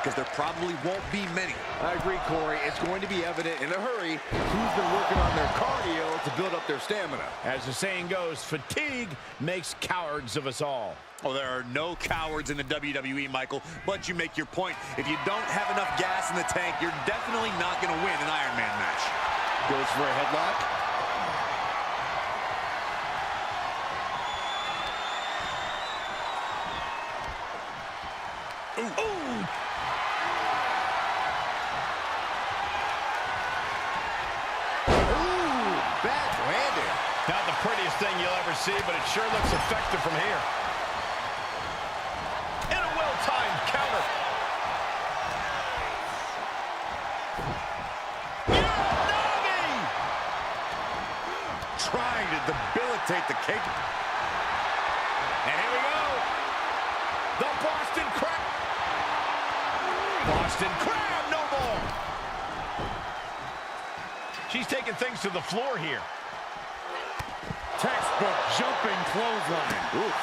because there probably won't be many. I agree, Corey. It's going to be evident in a hurry who's been working on their cardio to build up their stamina. As the saying goes, fatigue makes cowards of us all. Oh, there are no cowards in the WWE, Michael, but you make your point. If you don't have enough gas in the tank, you're definitely not going to win an Iron Man match. Goes for a headlock. Ooh. Ooh. Backhanded. Not the prettiest thing you'll ever see, but it sure looks effective from here. And a well-timed counter. Yanagi! Trying to debilitate the kick. And here we go. The Boston Crab. Boston Crab, no more. She's taking things to the floor here. Textbook jumping clothesline. Oof.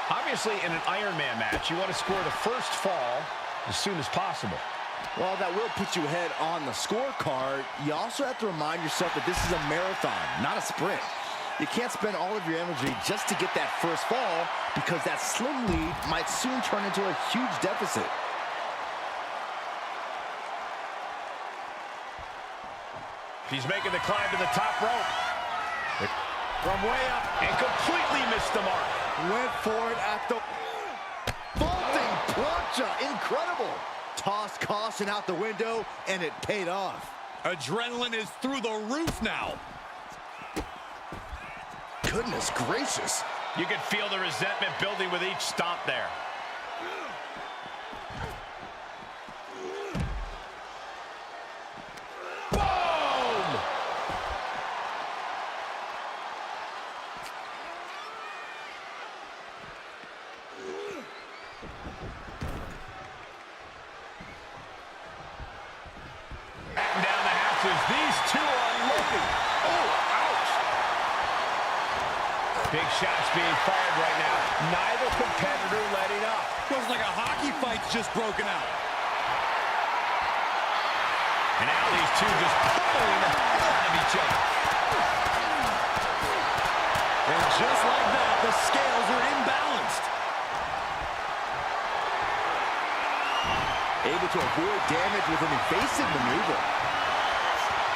Obviously, in an Iron Man match, you want to score the first fall as soon as possible. While that will put you ahead on the scorecard, you also have to remind yourself that this is a marathon, not a sprint. You can't spend all of your energy just to get that first fall, because that slim lead might soon turn into a huge deficit. She's making the climb to the top rope. From way up and completely missed the mark. Went for it at the vaulting plancha. Incredible. Tossed caution out the window, and it paid off. Adrenaline is through the roof now. Goodness gracious. You can feel the resentment building with each stomp there. Boom! Back down the hatches. These two are unloading. Oh, ouch! Big shots being fired right now. Neither competitor letting up. Feels like a hockey fight's just broken out. And now these two just pulling the hell out of each other. And just like that, the scales are imbalanced. Able to avoid damage with an evasive maneuver.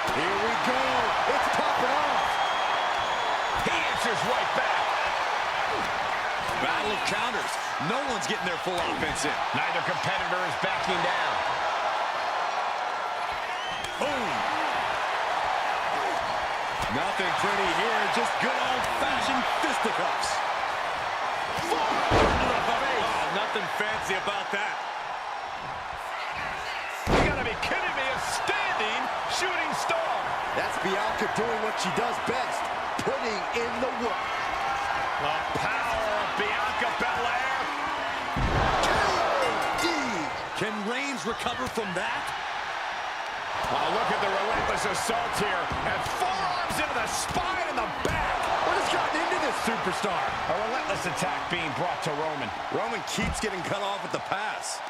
Here we go. It's popping off. He answers right back. Battle of counters. No one's getting their full offense in. Neither competitor is backing down. Boom. Nothing pretty here. Just good old-fashioned fisticuffs. Oh, nothing fancy about that. You gotta be kidding me. A standing shooting star. That's Bianca doing what she does best, putting in the work. The power of Bianca Belair. Can Reigns recover from that? Oh, look at the relentless assault here. And forearms into the spine and the back. What has gotten into this superstar? A relentless attack being brought to Roman. Roman keeps getting cut off at the pass.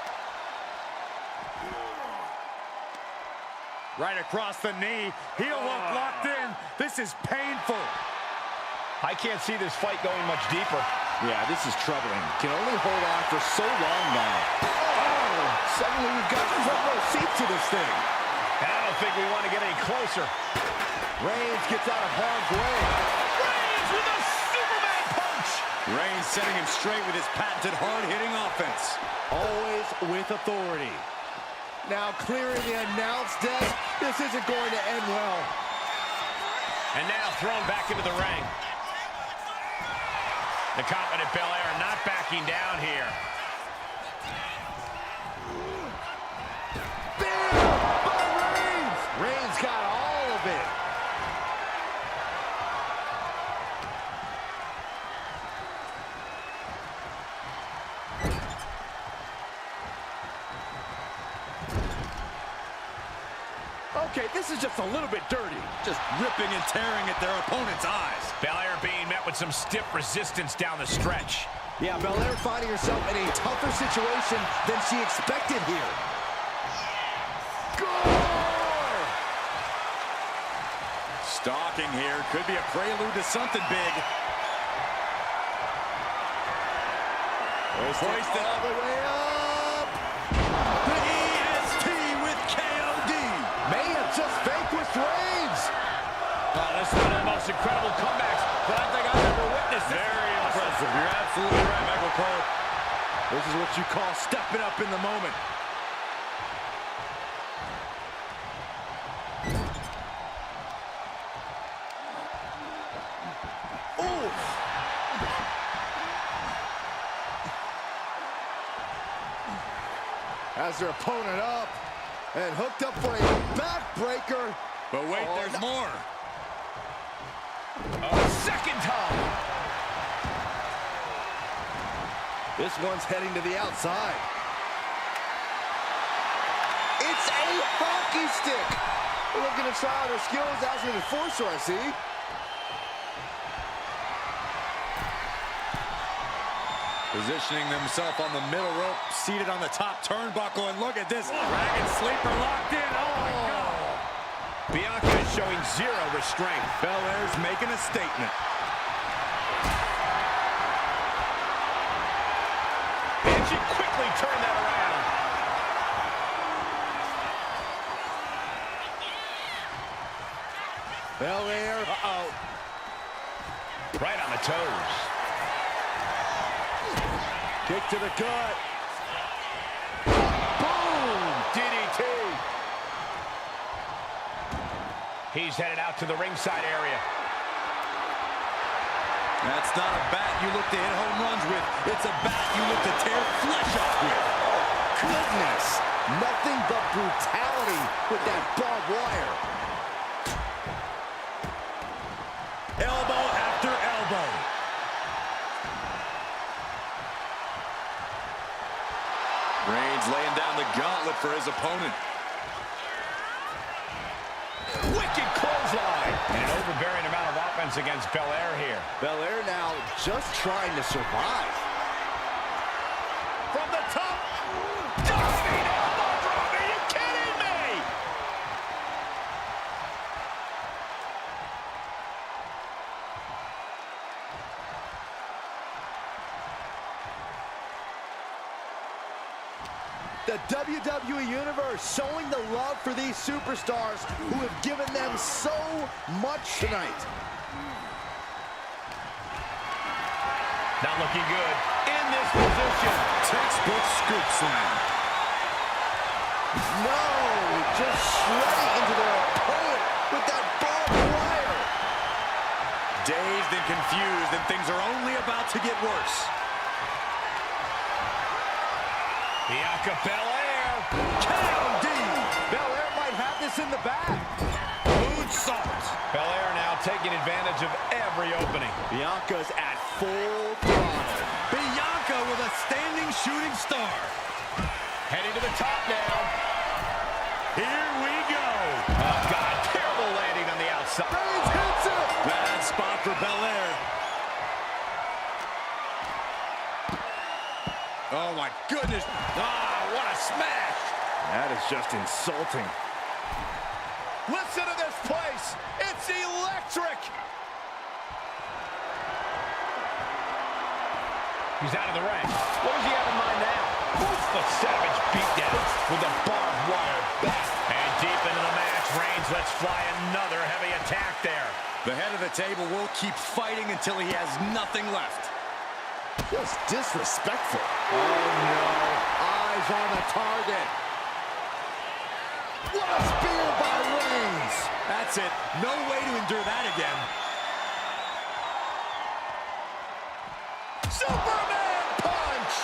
Right across the knee. Heel hook locked in. This is painful. I can't see this fight going much deeper. Yeah, this is troubling. Can only hold on for so long now. Oh, suddenly we've got front row seat to this thing. And I don't think we want to get any closer. Reigns gets out of harm's way. Reigns with a Superman punch. Reigns setting him straight with his patented hard-hitting offense. Always with authority. Now clearing the announce desk. This isn't going to end well. And now thrown back into the ring. The confident Belair not backing down here. Bam! By Reigns! Reigns got all of it. Okay, this is just a little bit dirty. Just ripping and tearing at their opponent's eyes. Belair being met with some stiff resistance down the stretch. Yeah, Belair finding herself in a tougher situation than she expected here. Gore! Stalking here. Could be a prelude to something big. Hoisted all the way up. The EST with KOD. May have just vanquished Reigns. Oh, this is one of the most incredible comebacks that I think I've ever witnessed. Very impressive. You're absolutely right, Michael Cole. This is what you call stepping up in the moment. Has their opponent up and hooked up for a backbreaker. But wait, there's more. Second time. This one's heading to the outside. It's a hockey stick. Looking to try out her skills as an enforcer, I see. Positioning themselves on the middle rope, seated on the top turnbuckle, and look at this. Dragon Sleeper locked in. Oh, my God. Bianca is showing zero restraint. Belair's making a statement. And she quickly turned that around. Belair. Right on the toes. Kick to the gut. Boom! DDT. He's headed out to the ringside area. That's not a bat you look to hit home runs with. It's a bat you look to tear flesh off with. Goodness. Nothing but brutality with that barbed wire. Elbow after elbow. Reigns laying down the gauntlet for his opponent. Wicked clothesline. And an overbearing amount of offense against Belair here. Belair now just trying to survive. From the top. Diving elbow drop. Are you kidding me? The WWE Universe showing the love for these superstars who have given them so much tonight. Not looking good in this position. Textbook scoop slam. No, just shredding into their opponent with that barbed wire. Dazed and confused, and things are only about to get worse. Bianca Belair. KOD. Belair might have this in the bag. Moonsault. Belair now taking advantage of every opening. Bianca's at full throttle. Bianca with a standing shooting star. Heading to the top now. Here we go. Oh, God. Terrible landing on the outside. Reigns hits it. Bad spot for Belair. Oh, my goodness. Ah, what a smash. That is just insulting. Listen to this place. It's electric. He's out of the ring. What does he have in mind now? The savage beatdown with the barbed wire bat. And deep into the match, Reigns lets fly another heavy attack there. The head of the table will keep fighting until he has nothing left. Just disrespectful. Oh, no. Eyes on the target. What a spear by Reigns. That's it. No way to endure that again. Superman punch.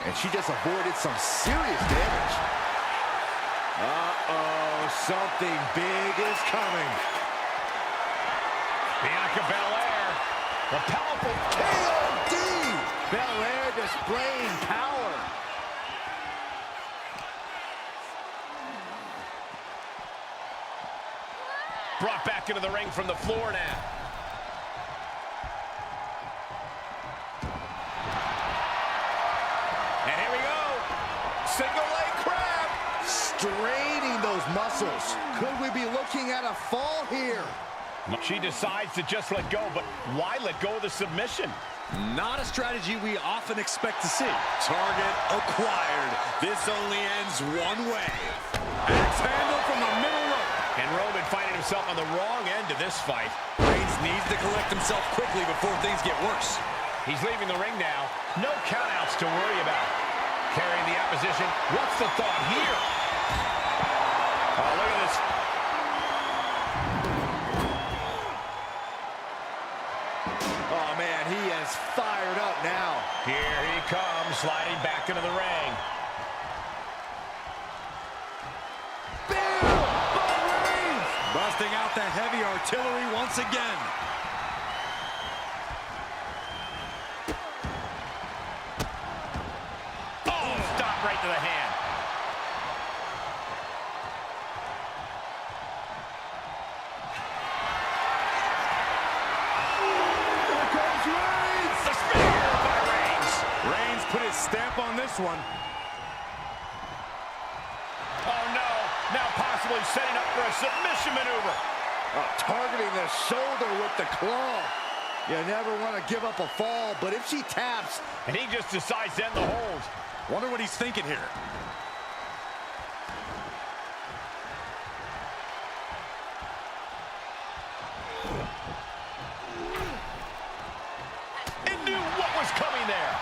And she just avoided some serious damage. Uh-oh, something big is coming. Bianca Belair, the powerful KOD! Belair displaying power. brought back into the ring from the floor now. And here we go. Single leg crab. Straining those muscles. Could we be looking at a fall here? She decides to just let go, but why let go of the submission? Not a strategy we often expect to see. Target acquired. This only ends one way. Axe handle from the middle rope. And Roman finding himself on the wrong end of this fight. Reigns needs to collect himself quickly before things get worse. He's leaving the ring now. No countouts to worry about. Carrying the opposition. What's the thought here? Oh, look at this. Oh, man, he is fired up now. Here he comes, sliding back into the ring. Bam! By Reigns! Busting out the heavy artillery once again. Oh, stop right to the hand. Stamp on this one. Oh, no. Now possibly setting up for a submission maneuver. Targeting the shoulder with the claw. You never want to give up a fall, but if she taps... And he just decides to end the hold. Wonder what he's thinking here. And knew what was coming there.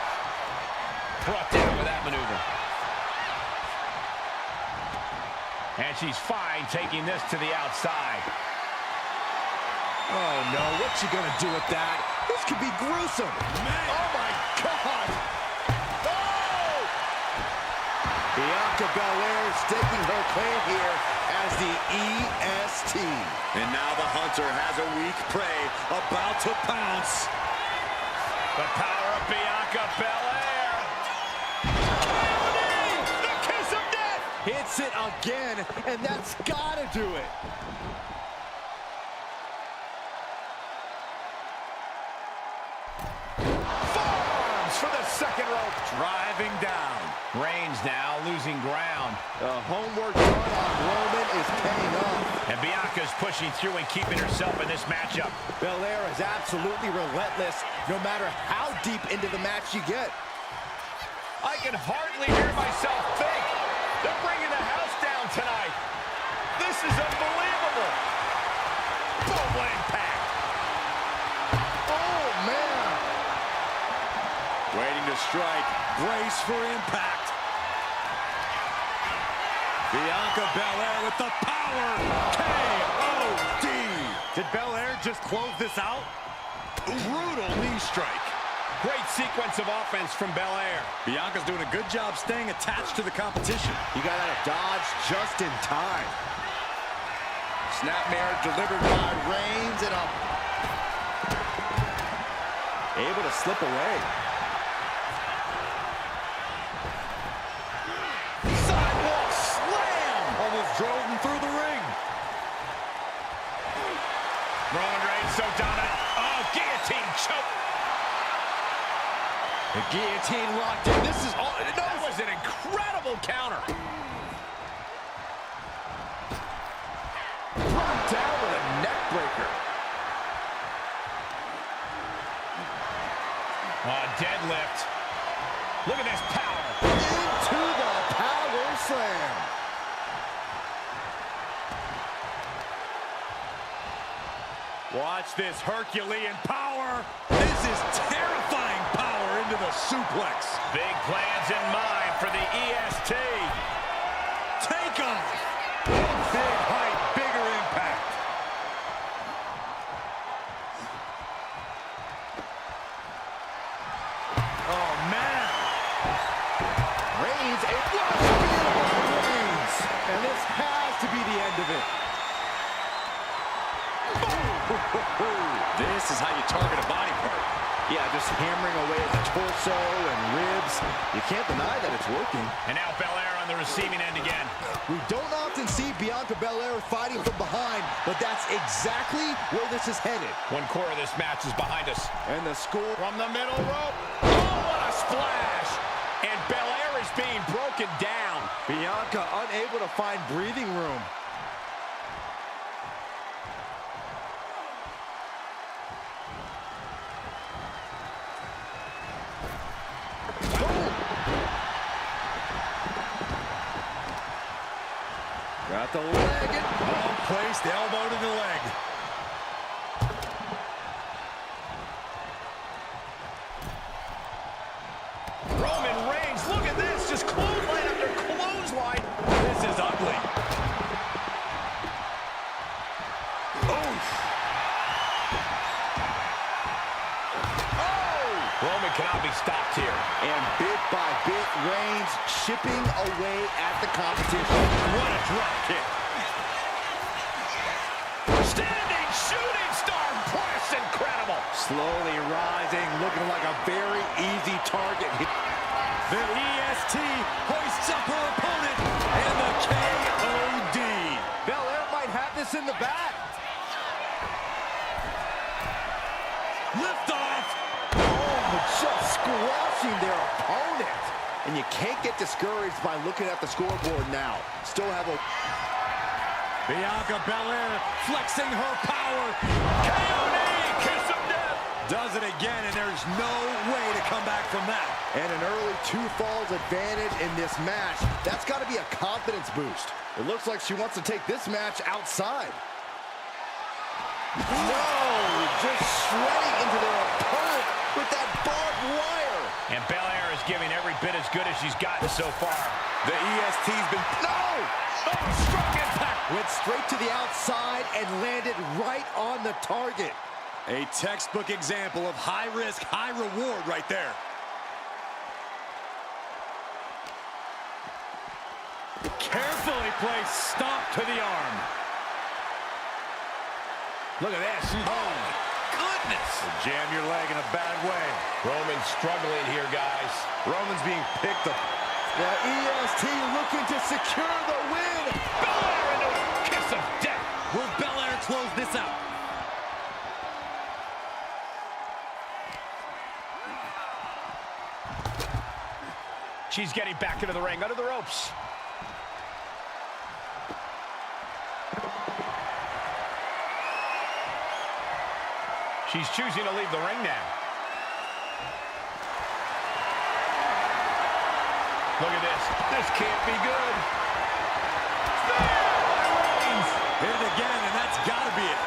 Brought down with that maneuver. And she's fine taking this to the outside. Oh, no. What's she going to do with that? This could be gruesome. Man. Oh, my God. Oh! Bianca Belair staking her claim here as the EST. And now the hunter has a weak prey about to pounce. The power of Bianca Belair. Hits it again, and that's gotta do it. Forearms for the second rope. Driving down. Reigns now losing ground. The homework done on Roman is paying off. And Bianca's pushing through and keeping herself in this matchup. Belair is absolutely relentless, no matter how deep into the match you get. I can hardly hear myself think. They're bringing the house down tonight. This is unbelievable. Boom, what impact. Oh, man. Waiting to strike. Brace for impact. Bianca Belair with the power. K.O.D. Did Belair just close this out? Brutal knee strike. Great sequence of offense from Belair. Bianca's doing a good job staying attached to the competition. You got out of dodge just in time. Snapmare delivered by Reigns and up. Able to slip away. Sidewalk slam! Almost drove him through the ring. Roman Reigns so dominant. Oh, guillotine choke. The guillotine locked in. This is all. That was an incredible counter. Brought down with a neck breaker. Deadlift. Look at this power. Into the power slam. Watch this Herculean power. This is terrifying power into the suplex. Big plans in mind for the EST. Take off. Big height, bigger impact. Oh, man. Reigns, a flash spear by Reigns. And this has to be the end of it. This is how you target a body part. Yeah, just hammering away at the torso and ribs. You can't deny that it's working. And now Belair on the receiving end again. We don't often see Bianca Belair fighting from behind, but that's exactly where this is headed. One quarter of this match is behind us. And the score From the middle rope. Oh, what a splash! And Belair is being broken down. Bianca unable to find breathing room. Got the leg and Placed elbow to the leg. Roman Reigns, look at this, just clothesline after clothesline. This is ugly. Roman cannot be stopped here. and bit by bit, Reigns chipping away at the competition. What a drop kick. Standing shooting star press, incredible. Slowly rising, looking like a very easy target. The EST hoists up her opponent, and the KOD. Belair might have this in the bag. Lift off. Just squashing their opponent. And you can't get discouraged by looking at the scoreboard now. Still have a... Bianca Belair flexing her power. KOD, kiss of death. Does it again, and there's no way to come back from that. And an early two falls advantage in this match. That's got to be a confidence boost. It looks like she wants to take this match outside. No, just shredding into their opponent with that barbed wire. And Belair is giving every bit as good as she's gotten so far. The EST's been... No! Oh, strong impact. Went straight to the outside and landed right on the target. A textbook example of high risk, high reward right there. Carefully placed stomp to the arm. Look at this. Oh, goodness. Jam your leg in a bad way. Roman's struggling here, guys. Roman's being picked up. The EST looking to secure the win. Belair into a kiss of death. Will Belair close this out? She's getting back into the ring, under the ropes. She's choosing to leave the ring now. Look at this. This can't be good. Spear by Reigns. Hit it again, and that's got to be it.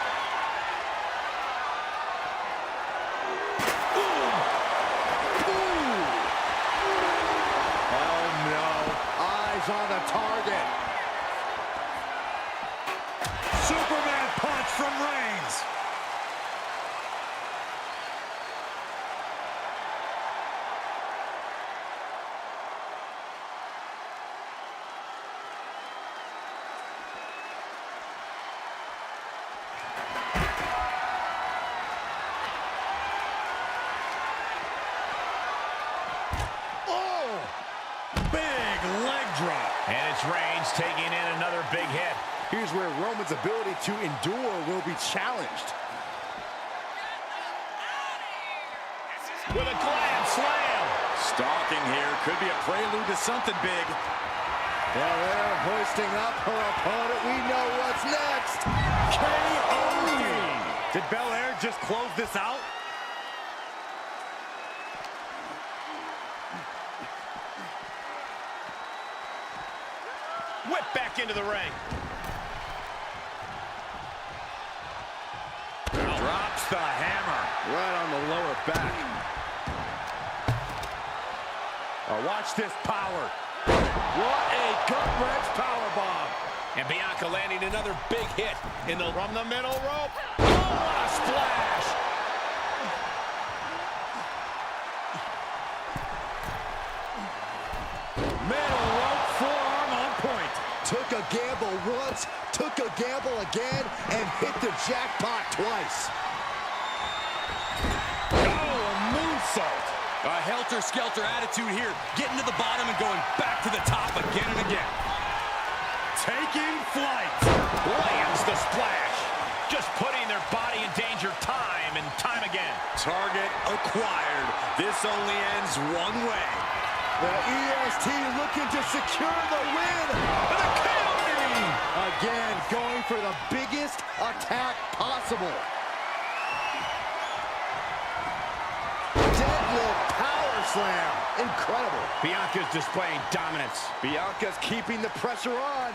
Oh no, eyes on the target. Superman punch from Reigns. And it's Reigns taking in another big hit. Here's where Roman's ability to endure will be challenged. With a glam slam. Stalking here could be a prelude to something big. Belair hoisting up her opponent. We know what's next. KOD. Did Belair just close this out? Whip back into the ring. Drops the hammer. Right on the lower back. Oh, watch this power. What a gut-wrench powerbomb. And Bianca landing another big hit from the middle rope. Oh, what a splash. Middle rope forearm on point. Took a gamble once, took a gamble again, and hit the jackpot twice. Oh, a A helter-skelter attitude here, getting to the bottom and going back to the top again and again. Taking flight. Lands the splash. Just putting their body in danger time and time again. Target acquired. This only ends one way. The EST looking to secure the win. And a KO. Again, going for the biggest attack possible. Deadlift power slam. Incredible. Bianca's displaying dominance. Bianca's keeping the pressure on.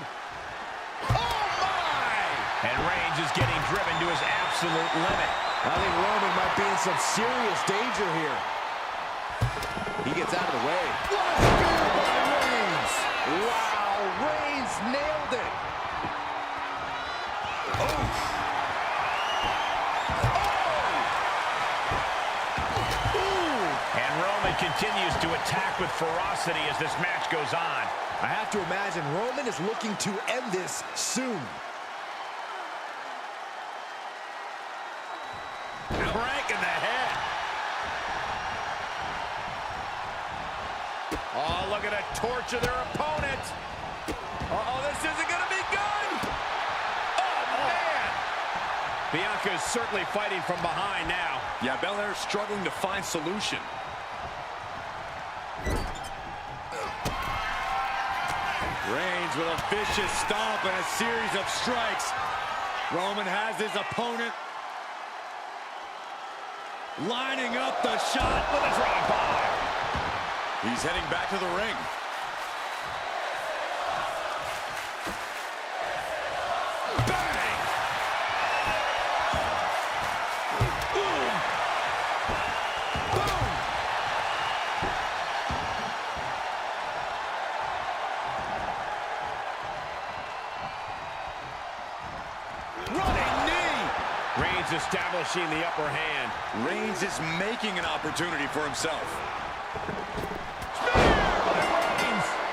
Oh, my! And Reigns is getting driven to his absolute limit. I think Roman might be in some serious danger here. He gets out of the way. What a spear by Reigns! Wow, Reigns nailed it. And Roman continues to attack with ferocity as this match goes on. I have to imagine Roman is looking to end this soon. Crank in the head. Oh, look at it torture their opponent. Uh-oh, this isn't going to be good. Oh, man. Bianca is certainly fighting from behind now. Yeah, Belair struggling to find solution. Reigns with a vicious stomp and a series of strikes. Roman has his opponent lining up the shot with a drive-by. He's heading back to the ring. Bang! Boom! Boom! Running knee! Reigns establishing the upper hand. Reigns is making an opportunity for himself.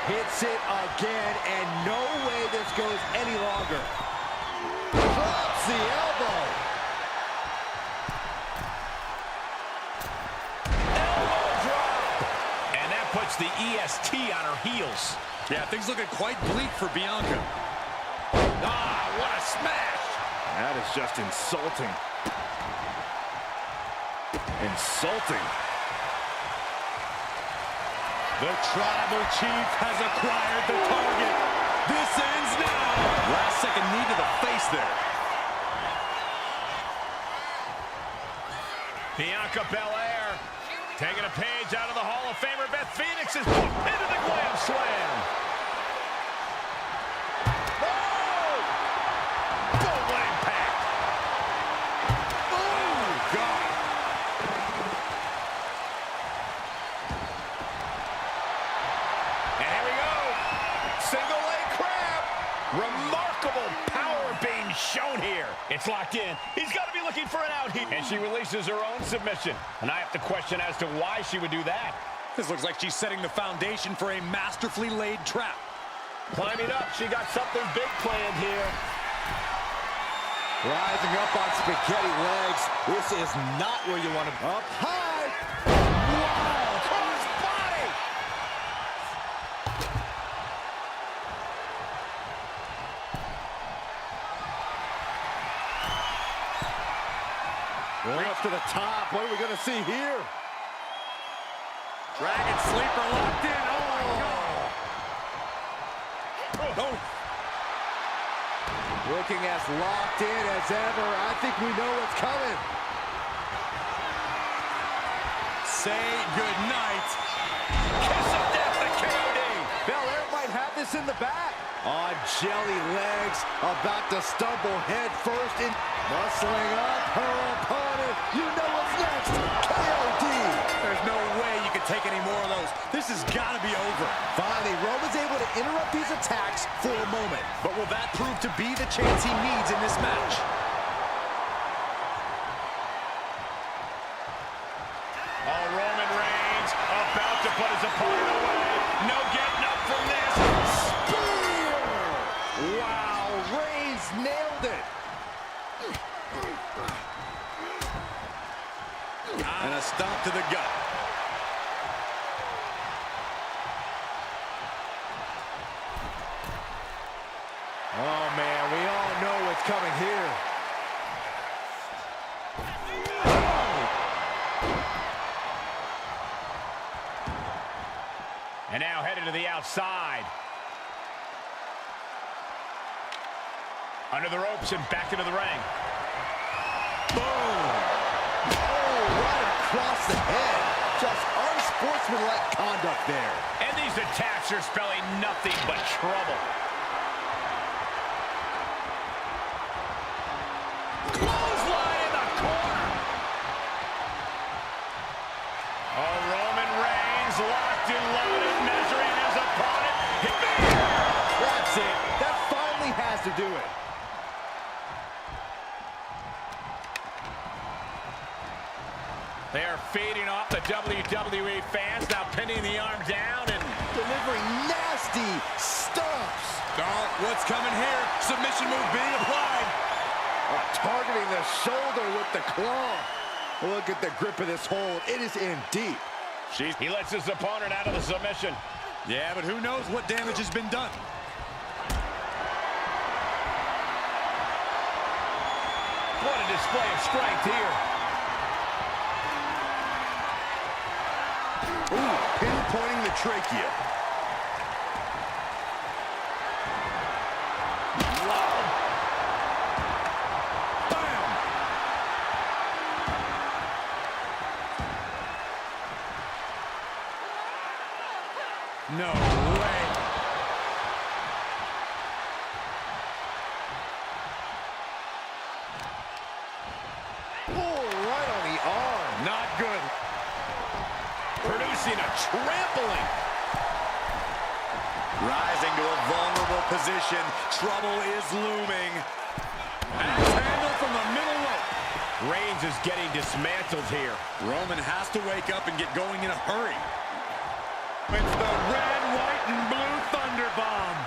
Hits it again, and no way this goes any longer. Drops the elbow. Elbow drop. And that puts the EST on her heels. Yeah, things looking quite bleak for Bianca. Ah, what a smash. That is just insulting. Insulting. The Tribal Chief has acquired the target. This ends now. Last second knee to the face there. Bianca Belair taking a page out of the Hall of Famer Beth Phoenix is booked into the Glam Slam. Oh! Double impact. Oh, God. And here we go. Single leg crab. Remarkable power being shown here. It's locked in. He's got to be looking for an out here. And she releases her own submission. And I have to question as to why she would do that. This looks like she's setting the foundation for a masterfully laid trap. Climbing up, she got something big planned here. Rising up on spaghetti legs. This is not where you want to be. Up high. Wow. Cross body. Going up to the top. What are we going to see here? Dragon sleeper locked in. Oh, my God. Oh. Looking as locked in as ever. I think we know what's coming. Say goodnight. Kiss of death, the KOD. Belair might have this in the back. On jelly legs, about to stumble head first in. Muscling up her opponent. You know what's next. KOD. There's no way you can take any more of those. This has got to be over. Finally, Roman's able to interrupt these attacks for a moment. But will that prove to be the chance he needs in this match? Oh, Roman Reigns about to put his opponent away. No getting up from this. Spear! Wow, Reigns nailed it. And a stomp to the gut. Oh, man, we all know what's coming here. And now headed to the outside. Under the ropes and back into the ring. Boom! Oh, right across the head. Just unsportsmanlike conduct there. And these attacks are spelling nothing but trouble. Clothesline in the corner. Oh, Roman Reigns locked and loaded, measuring his opponent. Hit me! That's it. That finally has to do it. They are feeding off the WWE fans, now pinning the arm down and Delivering nasty stomps. Oh, what's coming here? Submission move being applied. Targeting the shoulder with the claw. Look at the grip of this hold. It is in deep. he lets his opponent out of the submission. Yeah, but who knows what damage has been done. What a display of strength here. Ooh, pinpointing the trachea. Wow. Bam! No way. Oh, right on the arm. Not good. Producing a trampling. Rising to a vulnerable position. Trouble is looming. Axe handle from the middle rope. Reigns is getting dismantled here. Roman has to wake up and get going in a hurry. It's the red, white, and blue Thunder Bomb.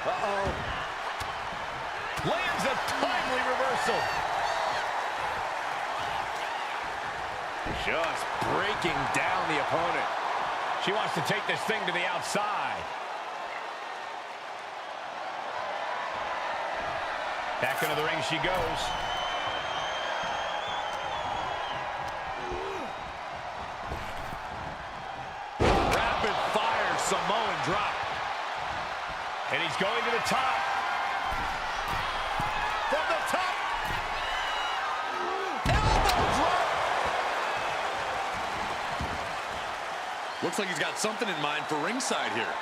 Uh-oh. Lands a timely reversal. Just breaking down the opponent. She wants to take this thing to the outside. Back into the ring she goes. Rapid fire Samoan drop. And he's going to the top. From the top. Elbow drop. Looks like he's got something in mind for ringside here.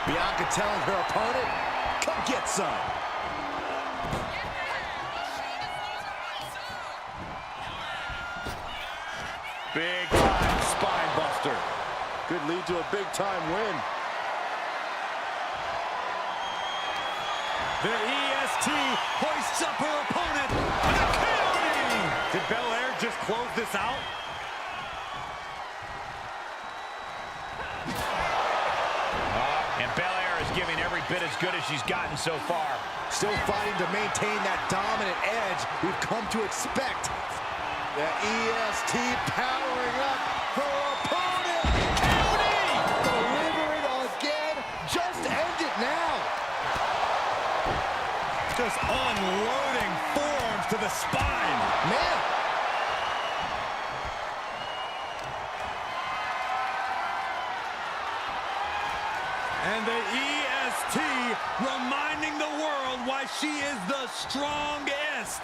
Bianca telling her opponent, come get some. Big time spine buster. Could lead to a big time win. The EST hoists up her opponent. And a KO. Did Belair just close this out? And Belair is giving every bit as good as she's gotten so far. Still fighting to maintain that dominant edge we've come to expect. The EST powering up her opponent. Deliver it again. Just end it now. Just unloading forearms to the spine. Man. And the EST reminding the world why she is the strongest.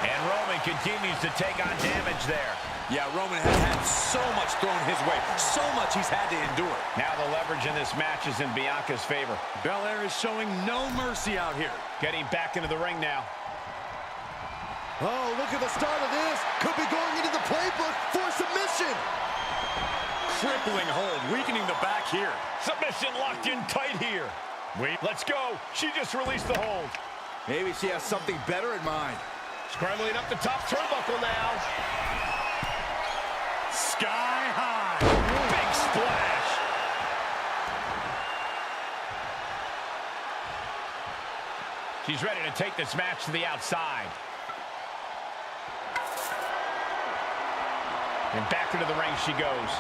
And Roman continues to take on damage there. Yeah, Roman has had so much thrown his way, so much he's had to endure. Now the leverage in this match is in Bianca's favor. Belair is showing no mercy out here. Getting back into the ring now. oh, look at the start of this. Could be going into the playbook for submission. Crippling hold, weakening the back here. Submission locked in tight here. Wait, let's go. She just released the hold. Maybe she has something better in mind. Scrambling up the top turnbuckle now. Sky high. Big splash. She's ready to take this match to the outside. And back into the ring she goes.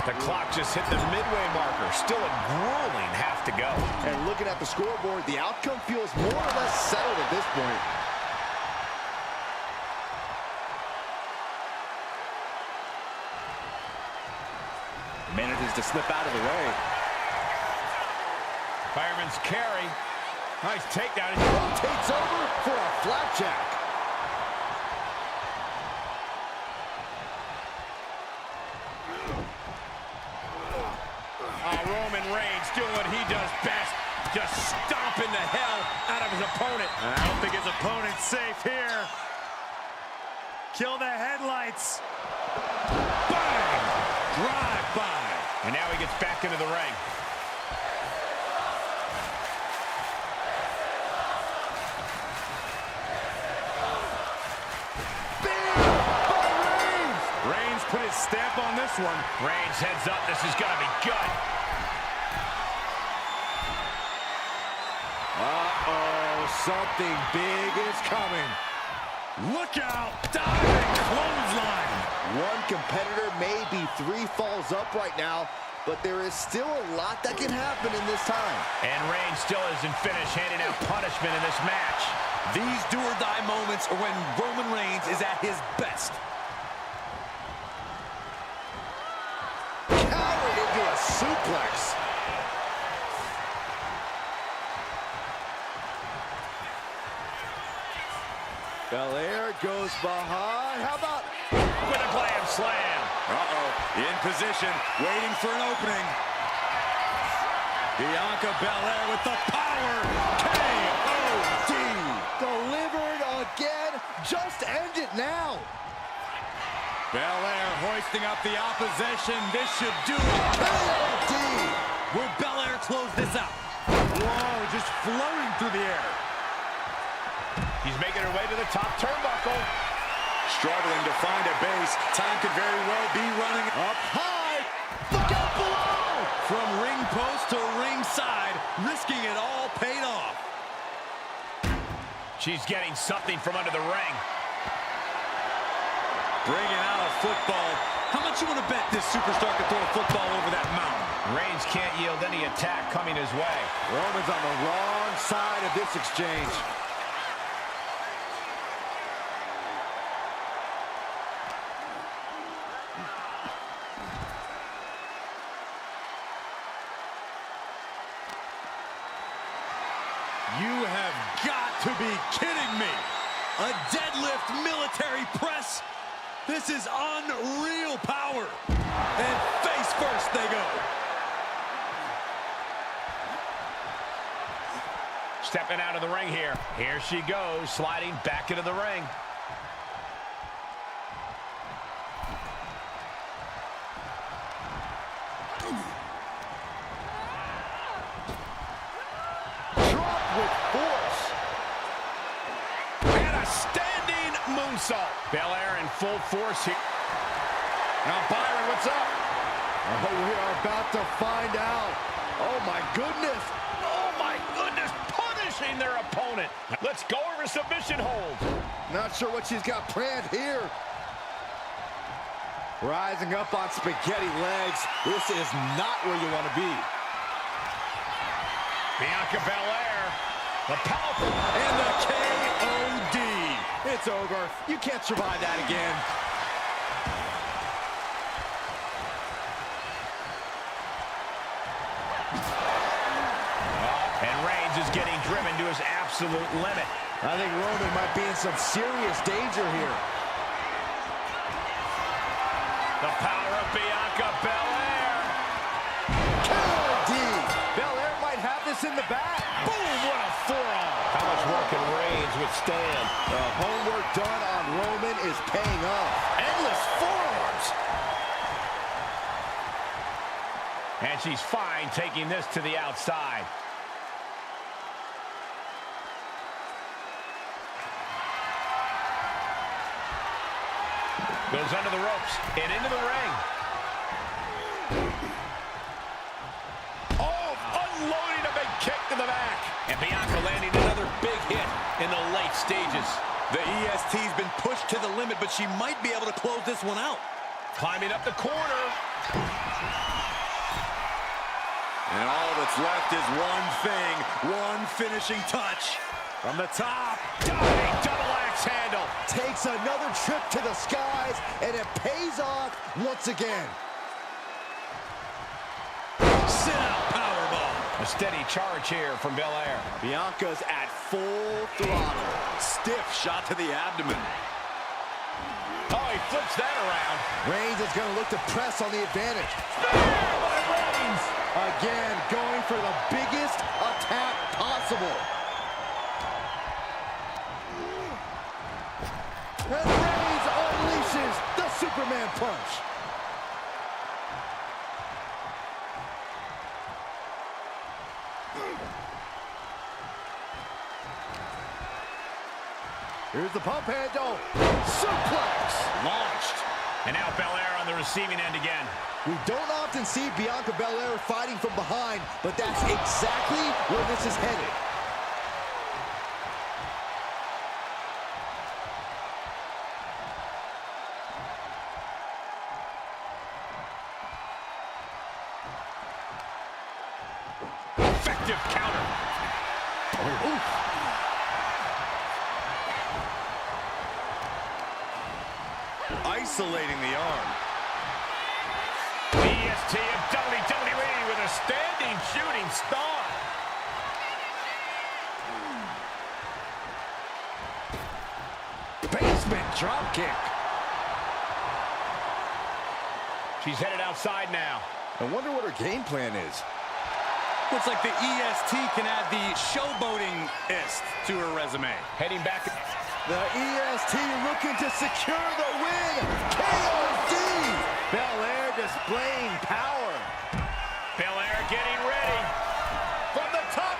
The clock just hit the midway marker. Still a grueling half to go. And looking at the scoreboard, the outcome feels more or less settled at this point. Manages to slip out of the way. Fireman's carry. Nice takedown. Rotates over for a flapjack. Roman Reigns doing what he does best. Just stomping the hell out of his opponent. I don't think his opponent's safe here. Kill the headlights. Bang! Drive by. And now he gets back into the ring. Reigns put his stamp on this one. Reigns heads up. This is gonna be good. Something big is coming. Look out! Diving clothesline. One competitor may be 3 falls up right now, but there is still a lot that can happen in this time. And Reigns still isn't finished handing out punishment in this match. These do-or-die moments are when Roman Reigns is at his best. Cowered into a suplex. Belair goes behind. How about with a glam slam? In position, waiting for an opening. Bianca Belair with the power. K.O.D. Delivered again. Just end it now. Belair hoisting up the opposition. This should do it. K.O.D. Will Belair close this out? Whoa, just floating through the air. He's making her way to the top turnbuckle. Struggling to find a base. Time could very well be running Up high. Look out below. from ring post to ringside. Risking it all paid off. She's getting something from under the ring. Bringing out a football. How much you want to bet this superstar can throw a football over that mountain? Reigns can't yield any attack coming his way. Roman's on the wrong side of this exchange. You have got to be kidding me. A deadlift military press. This is unreal power. And face first they go. Stepping out of the ring here. Here she goes, sliding back into the ring. Belair in full force here. Now Byron, what's up? Oh, we are about to find out. Oh my goodness. Oh my goodness, punishing their opponent. Let's go over submission hold. Not sure what she's got planned here. Rising up on spaghetti legs. This is not where you want to be. Bianca Belair, the powerful, And the K.O.D. It's over. You can't survive that again. And Reigns is getting driven to his absolute limit. I think Roman might be in some serious danger here. The power of Bianca Belair. K.O.D. Belair might have this in the bag. Boom, what a forearm. How much more can Reigns withstand? The homework done on Roman is paying off. Endless forearms. And she's fine taking this to the outside. Goes under the ropes and into the ring. Oh, unloading a big kick to the back. And Bianca landing another big hit in the late stages. The EST's been pushed to the limit, but she might be able to close this one out. Climbing up the corner. And all that's left is one thing, one finishing touch. From the top. Diving double axe handle. Takes another trip to the skies, and it pays off once again. Sit out powerbomb. A steady charge here from Belair. Bianca's at full throttle. Stiff shot to the abdomen. Oh, he flips that around. Reigns is going to look to press on the advantage. By Reigns. Again, going for the biggest attack possible. And Reigns unleashes the Superman punch. Here's the pump handle. Suplex. Launched. And now Belair on the receiving end again. We don't often see Bianca Belair fighting from behind, but that's exactly where this is headed. Effective counter. Oof. Isolating the arm. The EST of WWE with a standing shooting star. Basement drop kick. She's headed outside now. I wonder what her game plan is. Looks like the EST can add the showboating-ist to her resume. Heading back. The EST looking to secure the win. KOD. Belair displaying power. Belair getting ready. From the top.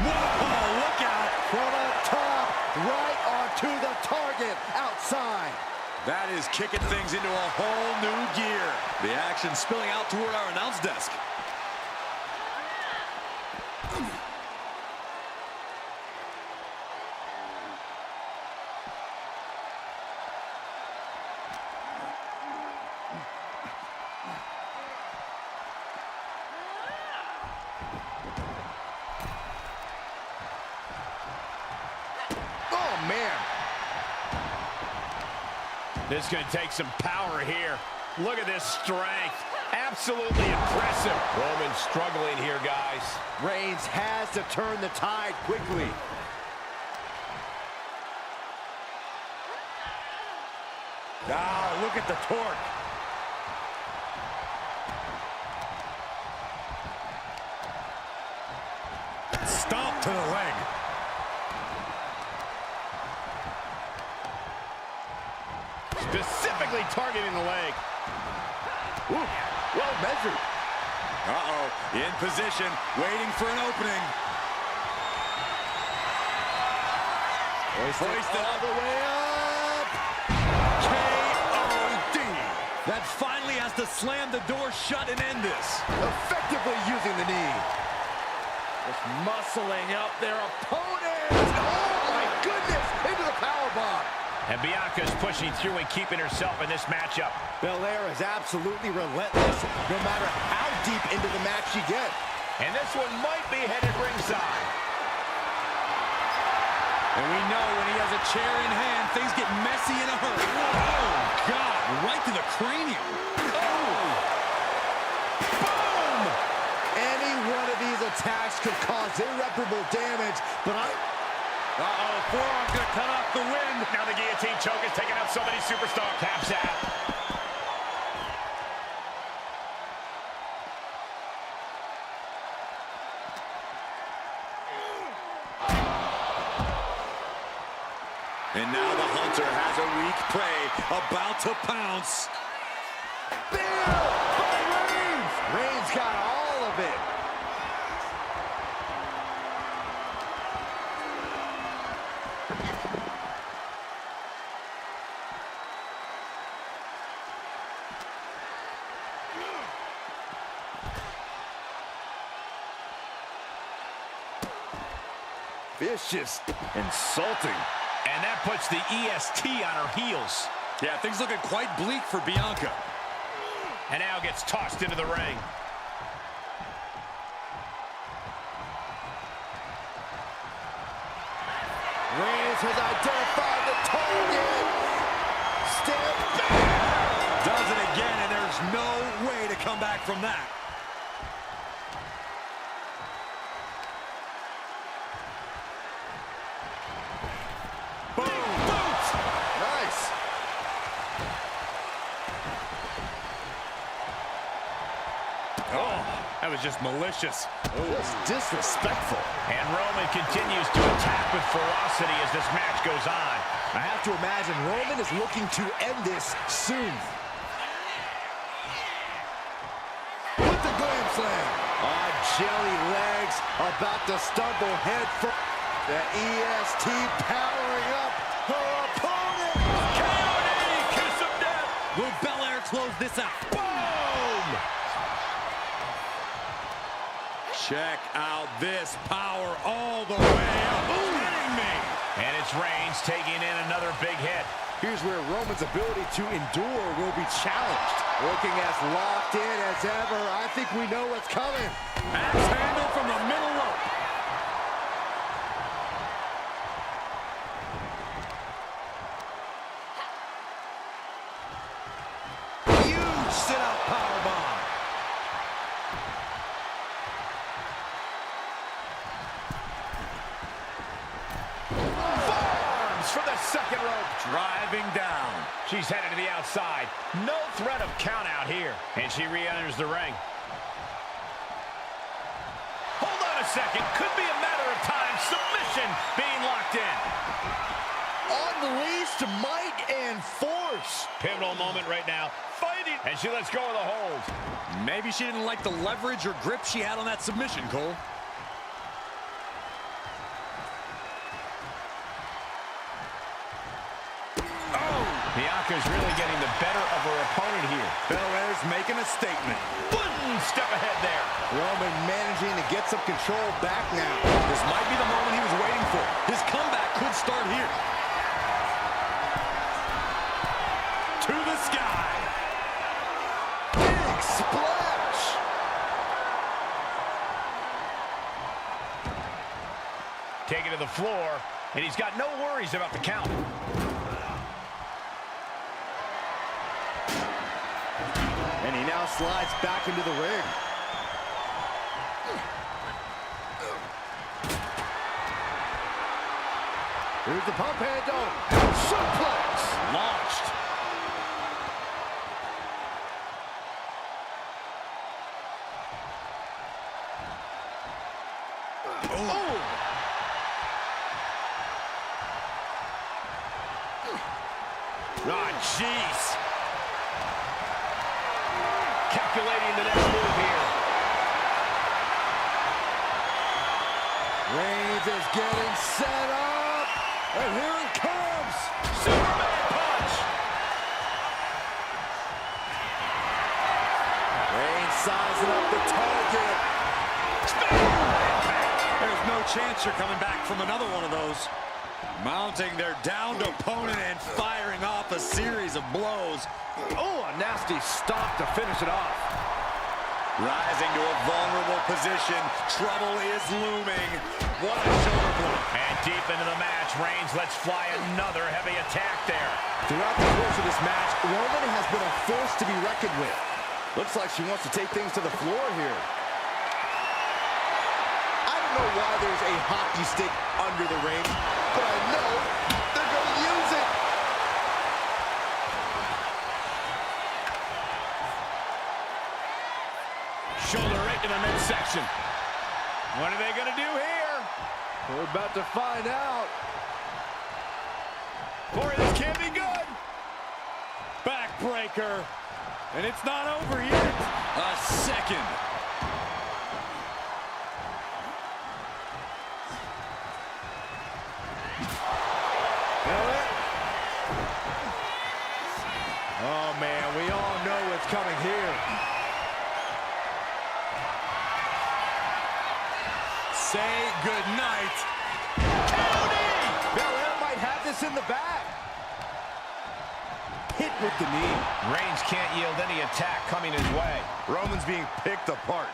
Whoa, look out. From the top, right onto the target outside. That is kicking things into a whole new gear. The action spilling out toward our announce desk. Oh, man. This is going to take some power here. Look at this strength. Absolutely impressive. Roman struggling here, guys. Reigns has to turn the tide quickly. Ah, look at the torque. Stomp to the leg. Specifically targeting the leg. Ooh, well measured. Uh-oh, in position, waiting for an opening. Hoisted all the way up. KOD. That finally has to slam the door shut and end this. Effectively using the knee. Just muscling up their opponent. Oh, my goodness. Into the powerbomb. And Bianca's pushing through and keeping herself in this matchup. Belair is absolutely relentless, no matter how deep into the match you get. And this one might be headed ringside. And we know when he has a chair in hand, things get messy in a hurry. Oh, God, right to the cranium. Oh! Boom! Any one of these attacks could cause irreparable damage, but Uh-oh, forearm's gonna cut off the wind. Now the guillotine choke is taking out so many superstars. Taps out. And now the Hunter has a weak prey about to pounce. Bill by Reigns. Reigns got all of it. Vicious, insulting. And that puts the EST on her heels. Yeah, things looking quite bleak for Bianca. And now gets tossed into the ring. Reigns has identified the target. Step back. Does it again, and there's no way to come back from that. Boom! Boots! Nice. Oh, that was just malicious. Just disrespectful. And Roman continues to attack with ferocity as this match goes on. I have to imagine Roman is looking to end this soon. With the glam slam. On jelly legs, about to stumble head first. The EST powering up her opponent. KOD, kiss of death. Will Belair close this out? Boom! Check out this power all the way up. Kidding me? And it's Reigns taking in another big hit. Here's where Roman's ability to endure will be challenged. Looking as locked in as ever. I think we know what's coming. Axe handle from the middle rope. Huge sit-out powerbomb. Forearms for the second rope. Driving down. She's headed to the outside. No threat of count out here. And she re-enters the ring. Hold on a second. Could be a matter of time. Submission being locked in. Unleashed might and force. Pivotal moment right now. Fighting. And she lets go of the hold. Maybe she didn't like the leverage or grip she had on that submission, Cole. Bianca's really getting the better of her opponent here. Belair's making a statement. One step ahead there. Roman managing to get some control back now. This might be the moment he was waiting for. His comeback could start here. To the sky. Big splash. Take it to the floor, and he's got no worries about the count. And he now slides back into the ring. Here's the pump handle. Suplex. Launched. Oh. Ah, jeez. Calculating the next move here. Reigns is getting set up. And here it comes. Superman punch. Reigns sizing up the target. There's no chance you're coming back from another one of those. Mounting their downed opponent and firing off a series of blows. Oh, a nasty stop to finish it off. Rising to a vulnerable position. Trouble is looming. What a shoulder blow. And deep into the match, Reigns lets fly another heavy attack there. Throughout the course of this match, Roman has been a force to be reckoned with. Looks like she wants to take things to the floor here. I don't know why there's a hockey stick under the ring, but I know they're going to use it. Shoulder right to the midsection. What are they going to do here? We're about to find out. Corey, this can't be good. Backbreaker. And it's not over yet. A second. Oh, man, we all know what's coming here. Say goodnight. Belair might have this in the back. Hit with the knee. Reigns can't yield any attack coming his way. Roman's being picked apart.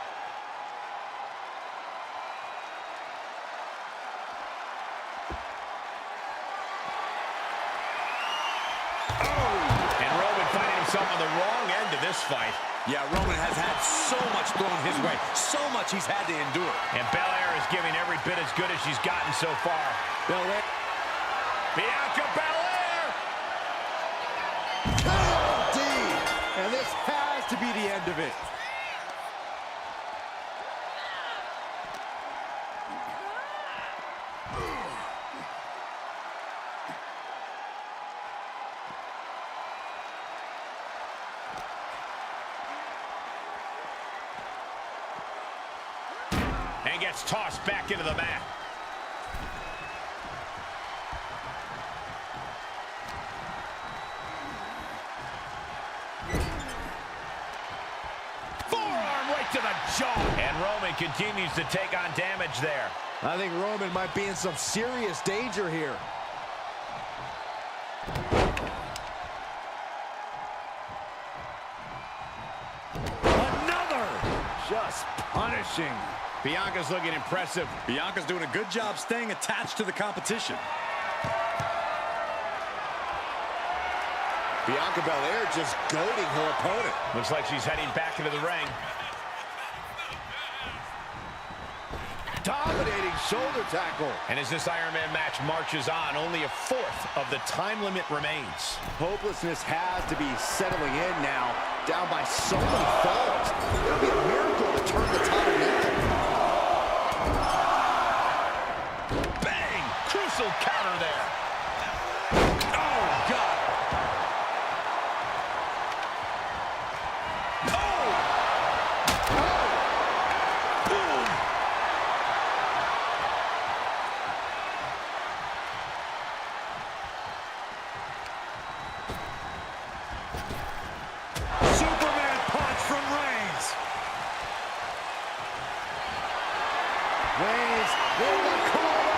And Roman finding himself on the wrong end of this fight. Yeah, Roman has had so much thrown his way, so much he's had to endure. And Belair is giving every bit as good as she's gotten so far. Belair. Bianca Belair! KOD! And this has to be the end of it. And gets tossed back into the mat. Forearm right to the jaw. And Roman continues to take on damage there. I think Roman might be in some serious danger here. Another! Just punishing. Bianca's looking impressive. Bianca's doing a good job staying attached to the competition. Bianca Belair just goading her opponent. Looks like she's heading back into the ring. Dominating shoulder tackle. And as this Iron Man match marches on, only a fourth of the time limit remains. Hopelessness has to be settling in now. Down by so many falls. It'll be a miracle to turn the tide now. Bang! Crucial counter there. Oh, God! Oh! Boom! Superman punch from Reigns. Reigns in the corner.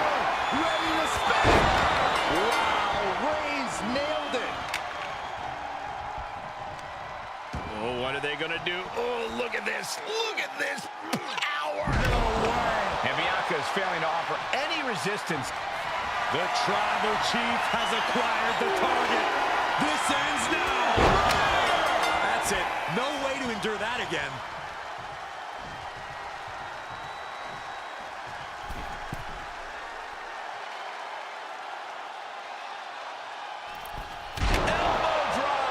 Ready to spin. Wow, Reigns nailed it. Oh, what are they going to do? Oh, look at this. Look at this. Hour. No way. And Bianca is failing to offer any resistance. The Tribal Chief has acquired the target. This ends now. That's it. No way to endure that again. Elbow drop.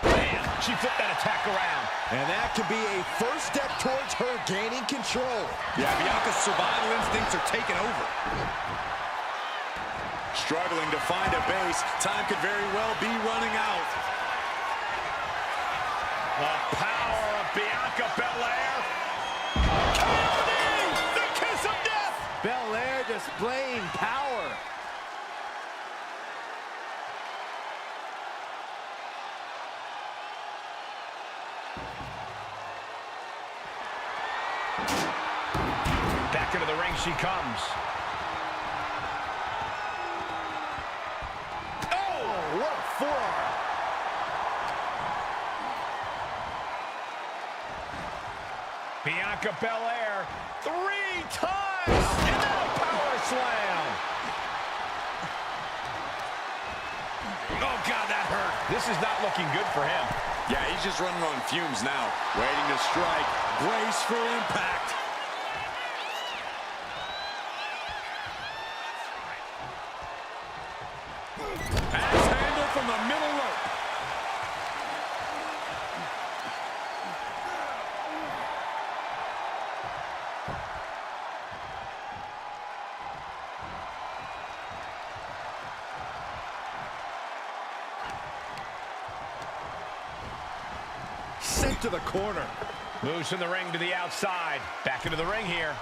Bam. She flipped that attack around. And that could be a first step towards her gaining control. Yeah, Bianca's survival instincts are taking over. Struggling to find a base. Time could very well be running out. The power of Bianca Belair. KOD, the kiss of death. Belair displaying power. Back into the ring she comes. Oh, what a forearm. Bianca Belair 3 times. And now a power slam. Oh, God, that hurt. This is not looking good for him. Yeah, he's just running on fumes now. Waiting to strike. Brace for impact. Axe handle from the middle rope. Sent to the corner. Moves from the ring to the outside. Back into the ring here.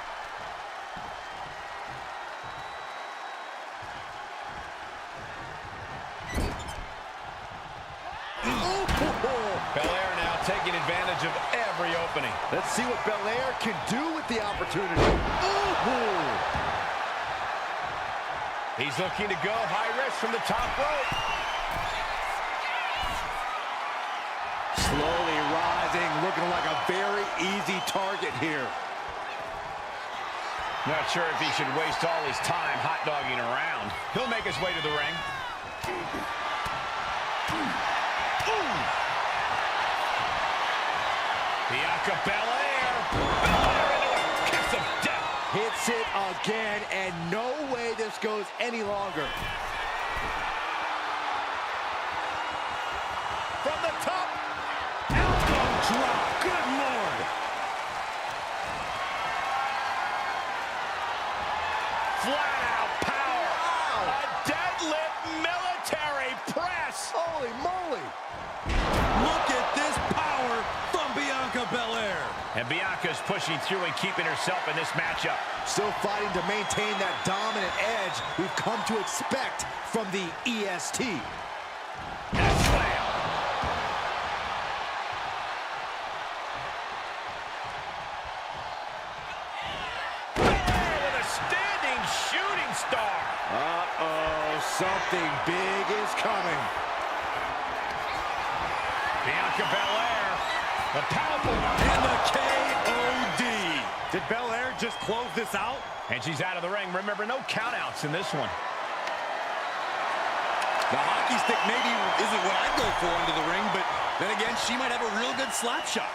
Belair now taking advantage of every opening. Let's see what Belair can do with the opportunity. Ooh. He's looking to go high risk from the top rope. Slowly rising, looking like a very easy target here. Not sure if he should waste all his time hot-dogging around. He'll make his way to the ring. Ooh. Bianca Belair. Belair into a kiss of death. Hits it again, and no way this goes any longer. From the top. Elbow drop. Good Lord. Flat out power. Wow. A deadlift military press. Holy moly. Look at this power from Bianca Belair. And Bianca's pushing through and keeping herself in this matchup. Still fighting to maintain that dominant edge we've come to expect from the EST. And a slam. Belair with a standing shooting star. Uh-oh, something big is coming. Bianca Belair, the powerful And the KOD. Did Belair just close this out? And she's out of the ring. Remember, no countouts in this one. The hockey stick maybe isn't what I'd go for into the ring, but then again, she might have a real good slap shot.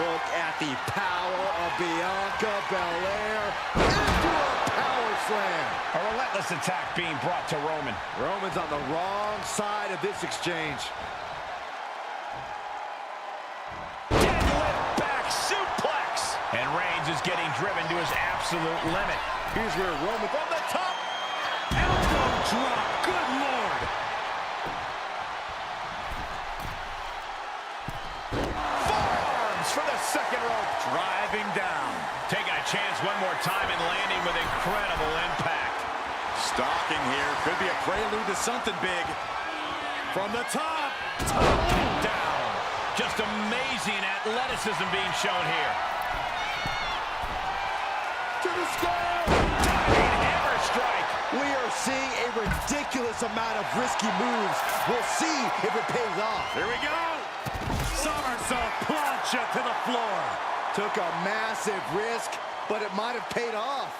Look at the power of Bianca Belair into a power slam. A relentless attack being brought to Roman. Roman's on the wrong side of this exchange. Deadlift back suplex. And Reigns is getting driven to his absolute limit. Here's where Roman From the top. Elbow drop. Good Lord. Forearms for the second rope. Driving down. Taking a chance one more time and landing with incredible impact. Stalking here. Could be a prelude to something big. From the top. Down. Just amazing athleticism being shown here. to the skull. Diving hammer strike. We are seeing a ridiculous amount of risky moves. We'll see if it pays off. Here we go. Somersault plancha to the floor. Took a massive risk, but it might have paid off.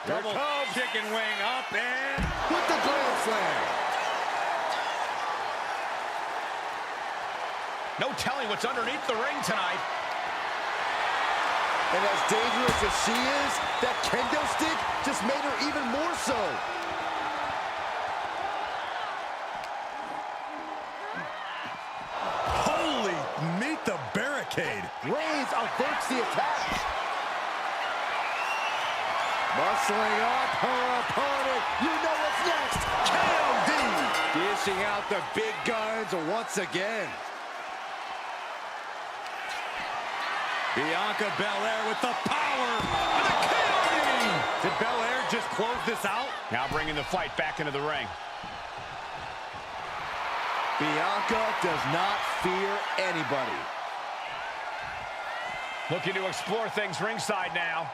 Double chicken wing up and With the grand slam. No telling what's underneath the ring tonight. And as dangerous as she is, that kendo stick just made her even more so. holy meet the barricade. Reigns averts the attack. Muscling up her opponent. You know what's next. KOD. Dishing out the big guns once again. Bianca Belair with the power and the KOD. Did Belair just close this out? Now bringing the fight back into the ring. Bianca does not fear anybody. Looking to explore things ringside now.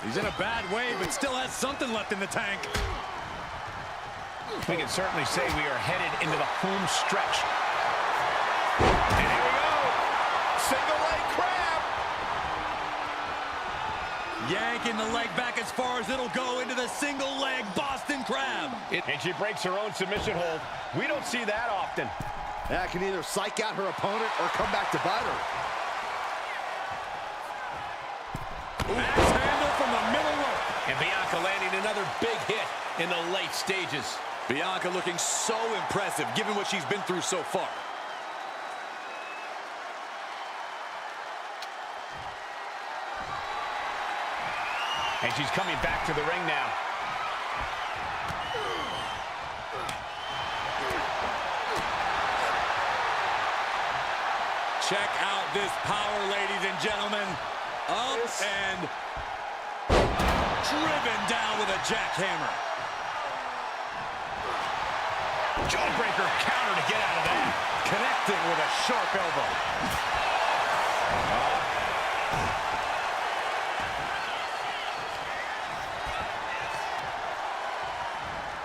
He's in a bad way, but still has something left in the tank. We can certainly say we are headed into the home stretch. And here we go. Single leg crab. Yanking the leg back as far as it'll go into the single leg Boston Crab. And she breaks her own submission hold. We don't see that often. That can either psych out her opponent or come back to bite her. Axe handle from the middle rope. And Bianca landing another big hit in the late stages. Bianca looking so impressive given what she's been through so far. And she's coming back to the ring now. check out this power, ladies and gentlemen. Up and driven down with a jackhammer. Jawbreaker counter to get out of that. Connecting with a sharp elbow.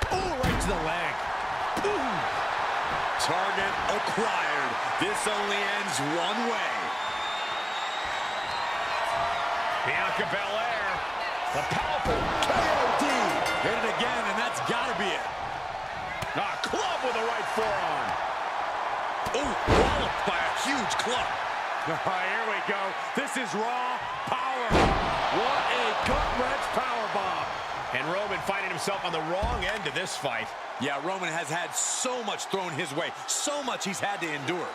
Oh, right to the leg. Boom. Target acquired. This only ends one way. Bianca Belair, the powerful KOD. Hit it again, and that's got to be it. a club with the right forearm. Oh, walloped by a huge club. Here we go. This is raw power. What a gut-wrench powerbomb. And Roman finding himself on the wrong end of this fight. Yeah, Roman has had so much thrown his way, so much he's had to endure.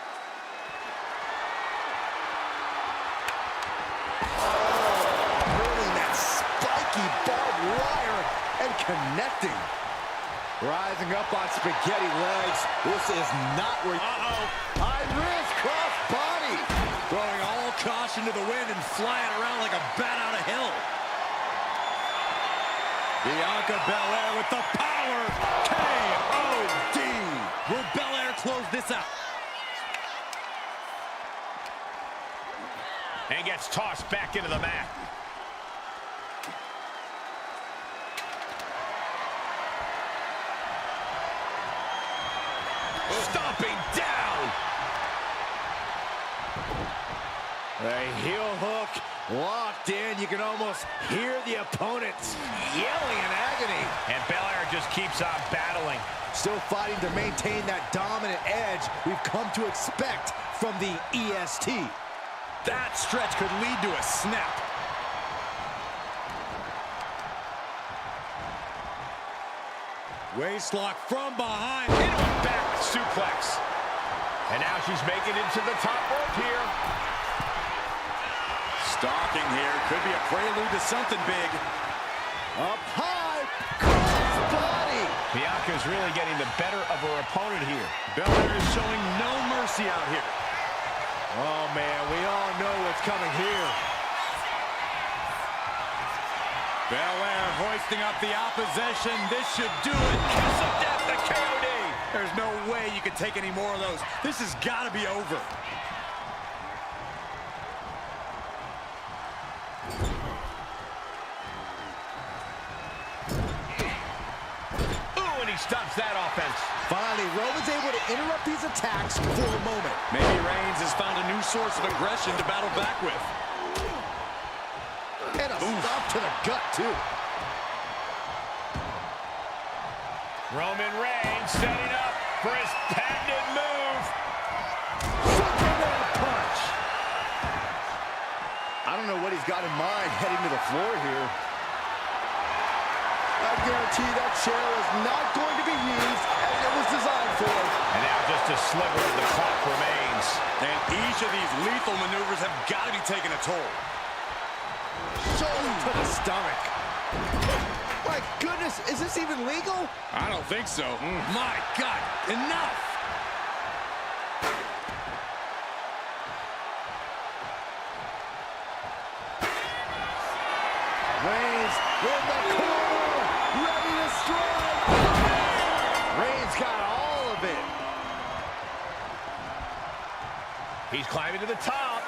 Hurling that spiky barbed wire and connecting. Rising up on spaghetti legs. This is not where high risk cross body. Throwing all caution to the wind and flying around like a bat out of hell. Bianca Belair with the power. KOD. Will Belair close this out? And gets tossed back into the mat. Stomping down. The heel hook locked in. You can almost hear the opponents yelling in agony. And Belair just keeps on battling. Still fighting to maintain that dominant edge we've come to expect from the EST. That stretch could lead to a snap. Waistlock from behind. Into a back suplex. And now she's making it to the top rope here. Stalking here. Could be a prelude to something big. Up high. Cross body. Bianca's really getting the better of her opponent here. Belair is showing no mercy out here. Oh, man, we all know what's coming here. Belair hoisting up the opposition. This should do it. Kiss of death to KOD. There's no way you can take any more of those. This has got to be over. Ooh, and he stops that offense. Finally, Roman's able to interrupt these attacks for a moment. Maybe Reigns has found a new source of aggression to battle back with. And a stop to the gut, too. Roman Reigns setting up for his patented move. Superman punch. I don't know what he's got in mind heading to the floor here. I guarantee that chair is not going to be used as it was designed for. And now just a sliver of the clock remains. And each of these lethal maneuvers have got to be taking a toll. Shoulder to the stomach. My goodness, is this even legal? I don't think so. My God, enough! Reigns in the corner, ready to strike. Reigns got all of it. He's climbing to the top.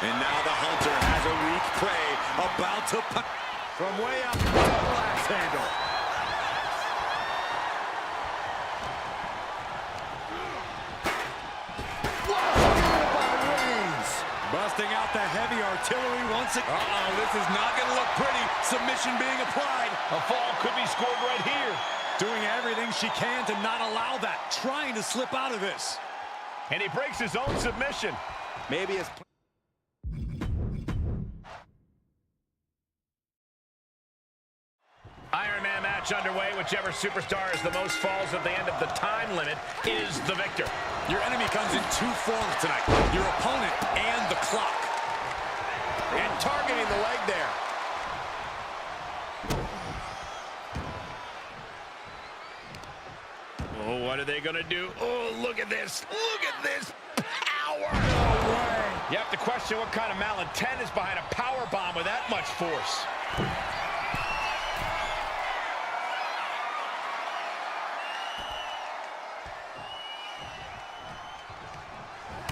And now the Hunter has a weak prey about to From way up, glass handle. By Reigns. busting out the heavy artillery once again. This is not going to look pretty. Submission being applied. A fall could be scored right here. Doing everything she can to not allow that. Trying to slip out of this. And he breaks his own submission. Maybe his... Iron Man match underway. Whichever superstar has the most falls at the end of the time limit is the victor. Your enemy comes in two forms tonight. Your opponent and the clock. And targeting the leg there. Oh, What are they going to do? Oh, look at this. Look at this power. No way. You have to question what kind of malintent is behind a power bomb with that much force.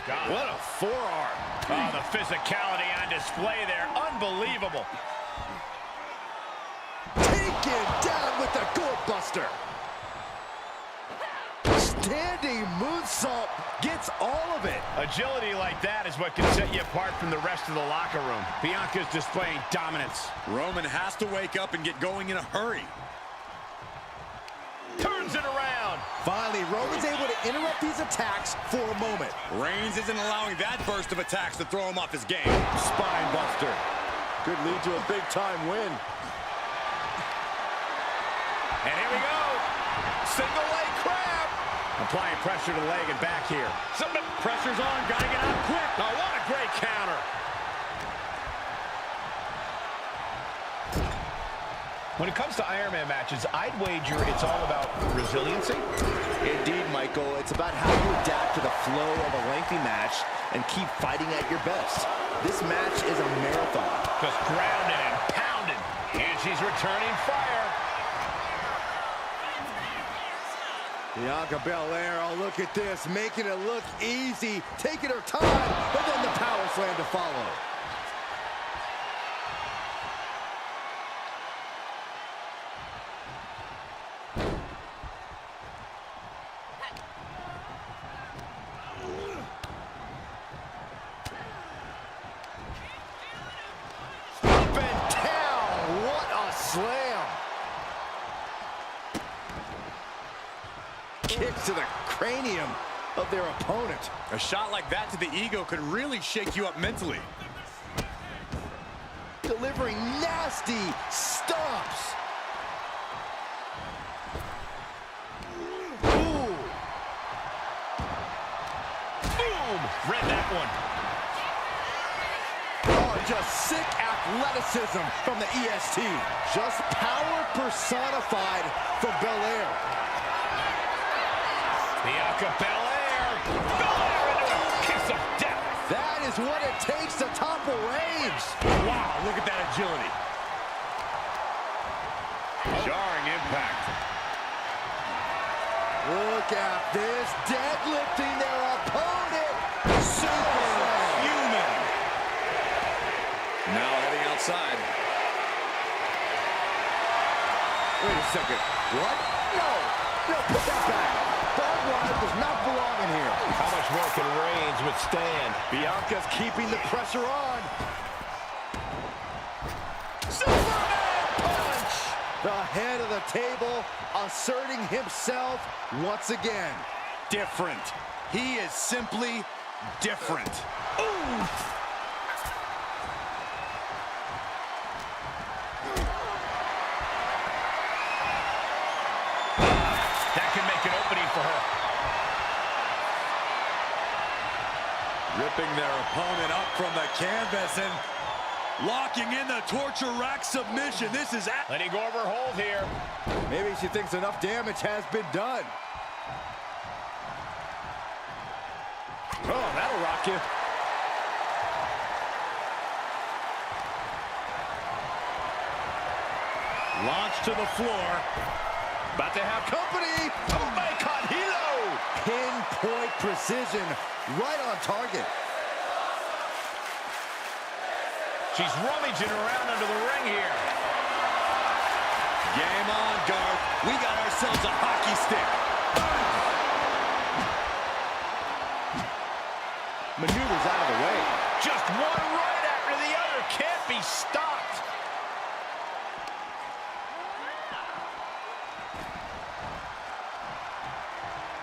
God. What a forearm. Oh, the physicality on display there. Unbelievable. Taken down with the gourd buster. Standing moonsault gets all of it. Agility like that is what can set you apart from the rest of the locker room. Bianca's displaying dominance. Roman has to wake up and get going in a hurry. Turns it around. Finally, Roman's able to interrupt these attacks for a moment. Reigns isn't allowing that burst of attacks to throw him off his game. Spine buster. Could lead to a big-time win. And here we go. Single leg crab. Applying pressure to the leg and back here. Pressure's on. Got to get out quick. Oh, what a great counter. When it comes to Iron Man matches, I'd wager it's all about resiliency. Indeed, Michael. It's about how you adapt to the flow of a lengthy match and keep fighting at your best. This match is a marathon. Just grounded and pounded. And she's returning fire. Bianca Belair, oh, look at this, making it look easy, taking her time, but then the power slam to follow. Up and down, what a slam. Kicks to the cranium of their opponent. A shot like that to the ego could really shake you up mentally. Delivering nasty stomps. Ooh. Boom! Read that one. Oh, just sick athleticism from the EST. Just power personified from Belair. Bianca Belair. Belair into a kiss of death. That is what it takes to topple Reigns. Wow, look at that agility. Jarring impact. Look at this, deadlifting their opponent. Superhuman. Now heading outside. Wait a second. What? No, put that back. Barbed wire does not belong in here. How much more can Reigns withstand? Bianca's keeping the pressure on. Superman punch! The head of the table asserting himself once again. Different. He is simply different. Ooh! That can make an opening for her. Ripping their opponent up from the canvas and locking in the torture rack submission. This is Letting go of her hold here. Maybe she thinks enough damage has been done. Oh, that'll rock you. launched to the floor. About to have company. Oh my God, Hilo! Pinpoint precision, right on target. She's rummaging around under the ring here. Game on, Garth. We got ourselves a hockey stick. Maneuvers out of the way. Just one right after the other. Can't be stopped.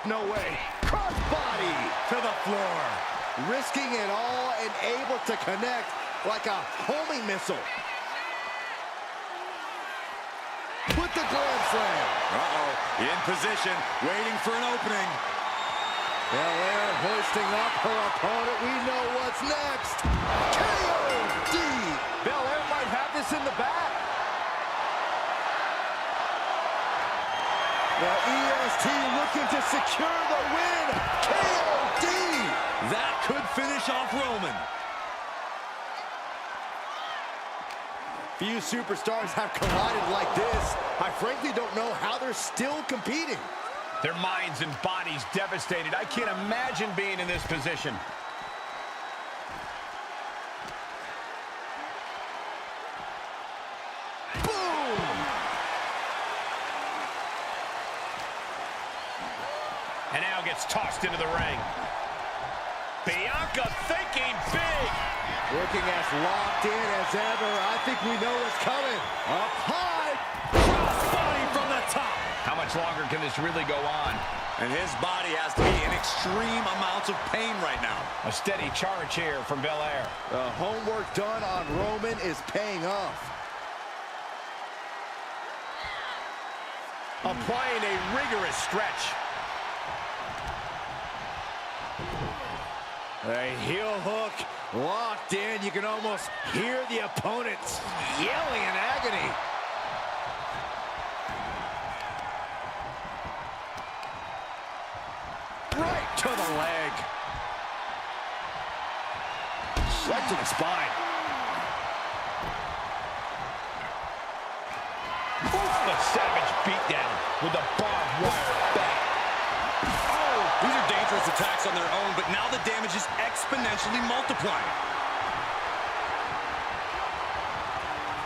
No way. Crossbody to the floor. Risking it all and able to connect like a homing missile. With the Grand Slam. Uh-oh. In position, waiting for an opening. Belair hoisting up her opponent. We know what's next. KOD. Belair might have this in the back. The EST looking to secure Few superstars have collided like this. I frankly don't know how they're still competing. Their minds and bodies devastated. I can't imagine being in this position. Boom! And now gets tossed into the ring. Bianca thinking big. Looking as locked in as ever. I think we know what's coming. Up high. Crossbody from the top. How much longer can this really go on? And his body has to be in extreme amounts of pain right now. A steady charge here from Belair. The homework done on Roman is paying off. Applying a rigorous stretch. A heel hook locked in. You can almost hear the opponents yelling in agony. Right to the leg. Right to the spine. A savage beatdown with a barbed wire bat. Oh, these are dangerous attacks on their own, but now the damage is exponentially multiplying.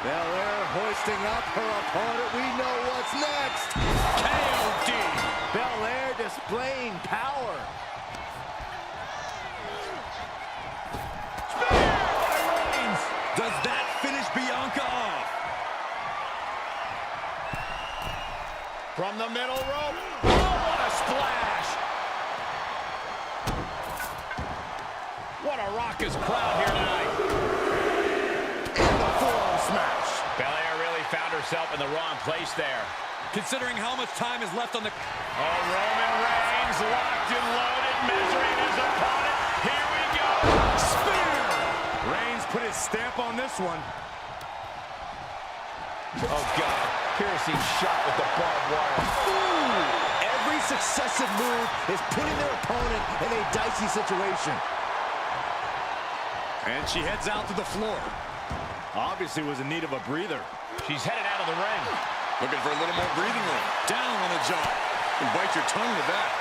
Belair hoisting up her opponent. We know what's next. KOD. Belair displaying power. Spear by Reings. Does that finish Bianca off? From the middle rope. Oh, what a splash. What a raucous crowd here tonight. And the forearm smash. Belair really found herself in the wrong place there. Considering how much time is left on the... Oh, Roman Reigns locked and loaded, measuring his opponent. Here we go. Spear! Reigns put his stamp on this one. Oh, God. Piercing shot with the barbed wire. Ooh. Every successive move is putting their opponent in a dicey situation. And she heads out to the floor. Obviously was in need of a breather. She's headed out of the ring. Looking for a little more breathing room. Down on the jaw. And bite your tongue with that.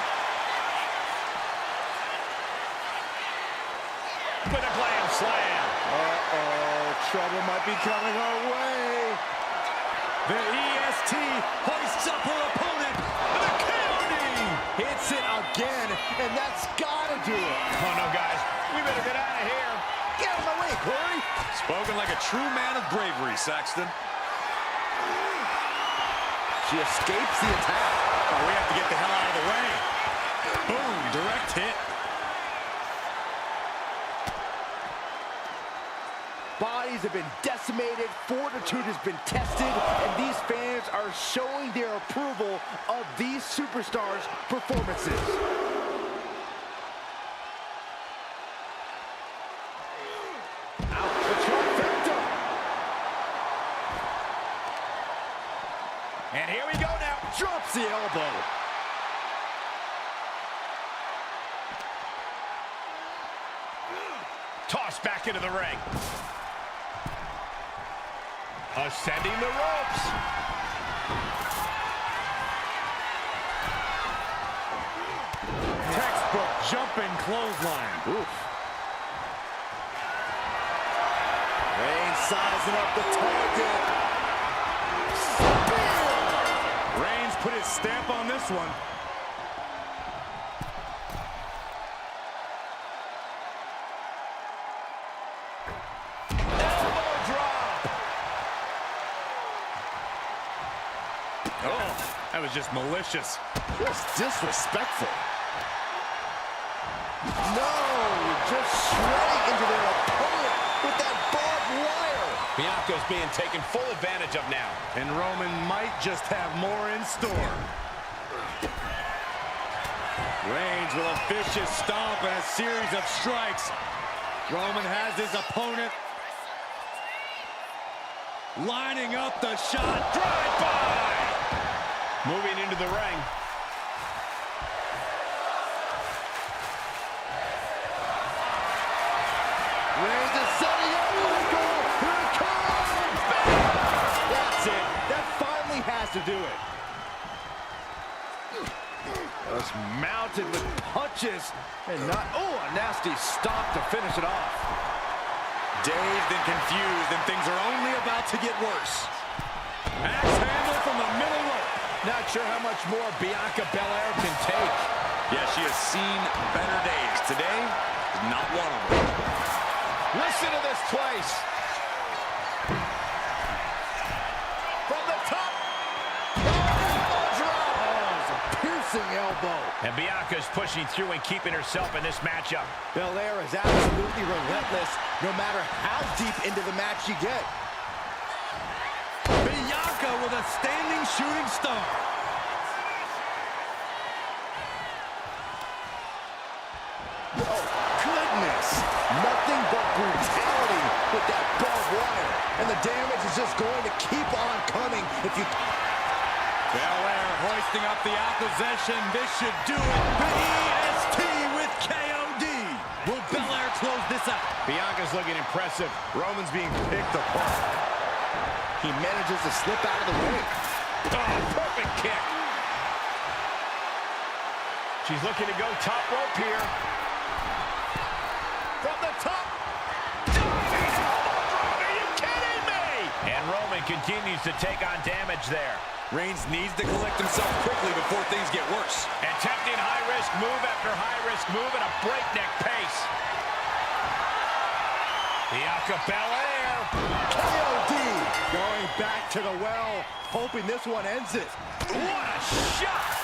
With a glam slam. Uh-oh, trouble might be coming our way. The EST hoists up her opponent. The KOD. Hits it again, and that's gotta do it. Oh, no, guys. We better get out of here. Get out of my way, Corey. Spoken like a true man of bravery, Saxton. She escapes the attack. Oh, we have to get the hell out of the way. Boom, direct hit. Bodies have been decimated, fortitude has been tested, and these fans are showing their approval of these superstars' performances. Out the trifecta. And here we go now. Drops the elbow. Tossed back into the ring. Ascending the ropes. Textbook jumping clothesline. Oof. Reigns sizing up the target. Spear! Reigns put his stamp on this one. Oh, that was just malicious. Just disrespectful. No, just shredding into their opponent with that barbed wire. Bianca's being taken full advantage of now. And Roman might just have more in store. Reigns with a vicious stomp and a series of strikes. Roman has his opponent lining up the shot. Drive-by! Moving into the ring. Reigns is setting up. Here it comes. has to do it. Just mounted with punches and not, oh, a nasty stop to finish it off. Dazed and confused, and things are only about to get worse. Axe handle from the middle rope. Not sure how much more Bianca Belair can take. Yeah, she has seen better days. Today is not one of them. Listen to this place. From the top. Oh, drop. Oh, it's a piercing elbow. And Bianca's pushing through and keeping herself in this matchup. Belair is absolutely relentless, no matter how deep into the match you get. Bianca with a standing shooting star. Oh, goodness. Nothing but brutality with that barbed wire. And the damage is just going to keep on coming if you... Belair hoisting up the opposition. This should do it. The EST with KOD. Will Belair close this out? Bianca's looking impressive. Roman's being picked apart. He manages to slip out of the way. Oh, perfect kick. She's looking to go top rope here. From the top. Diving elbow drop. Are you kidding me? And Roman continues to take on damage there. Reigns needs to collect himself quickly before things get worse. Attempting high-risk move after high-risk move at a breakneck pace. Bianca Belair. KOD. Going back to the well, hoping this one ends it. What a shot!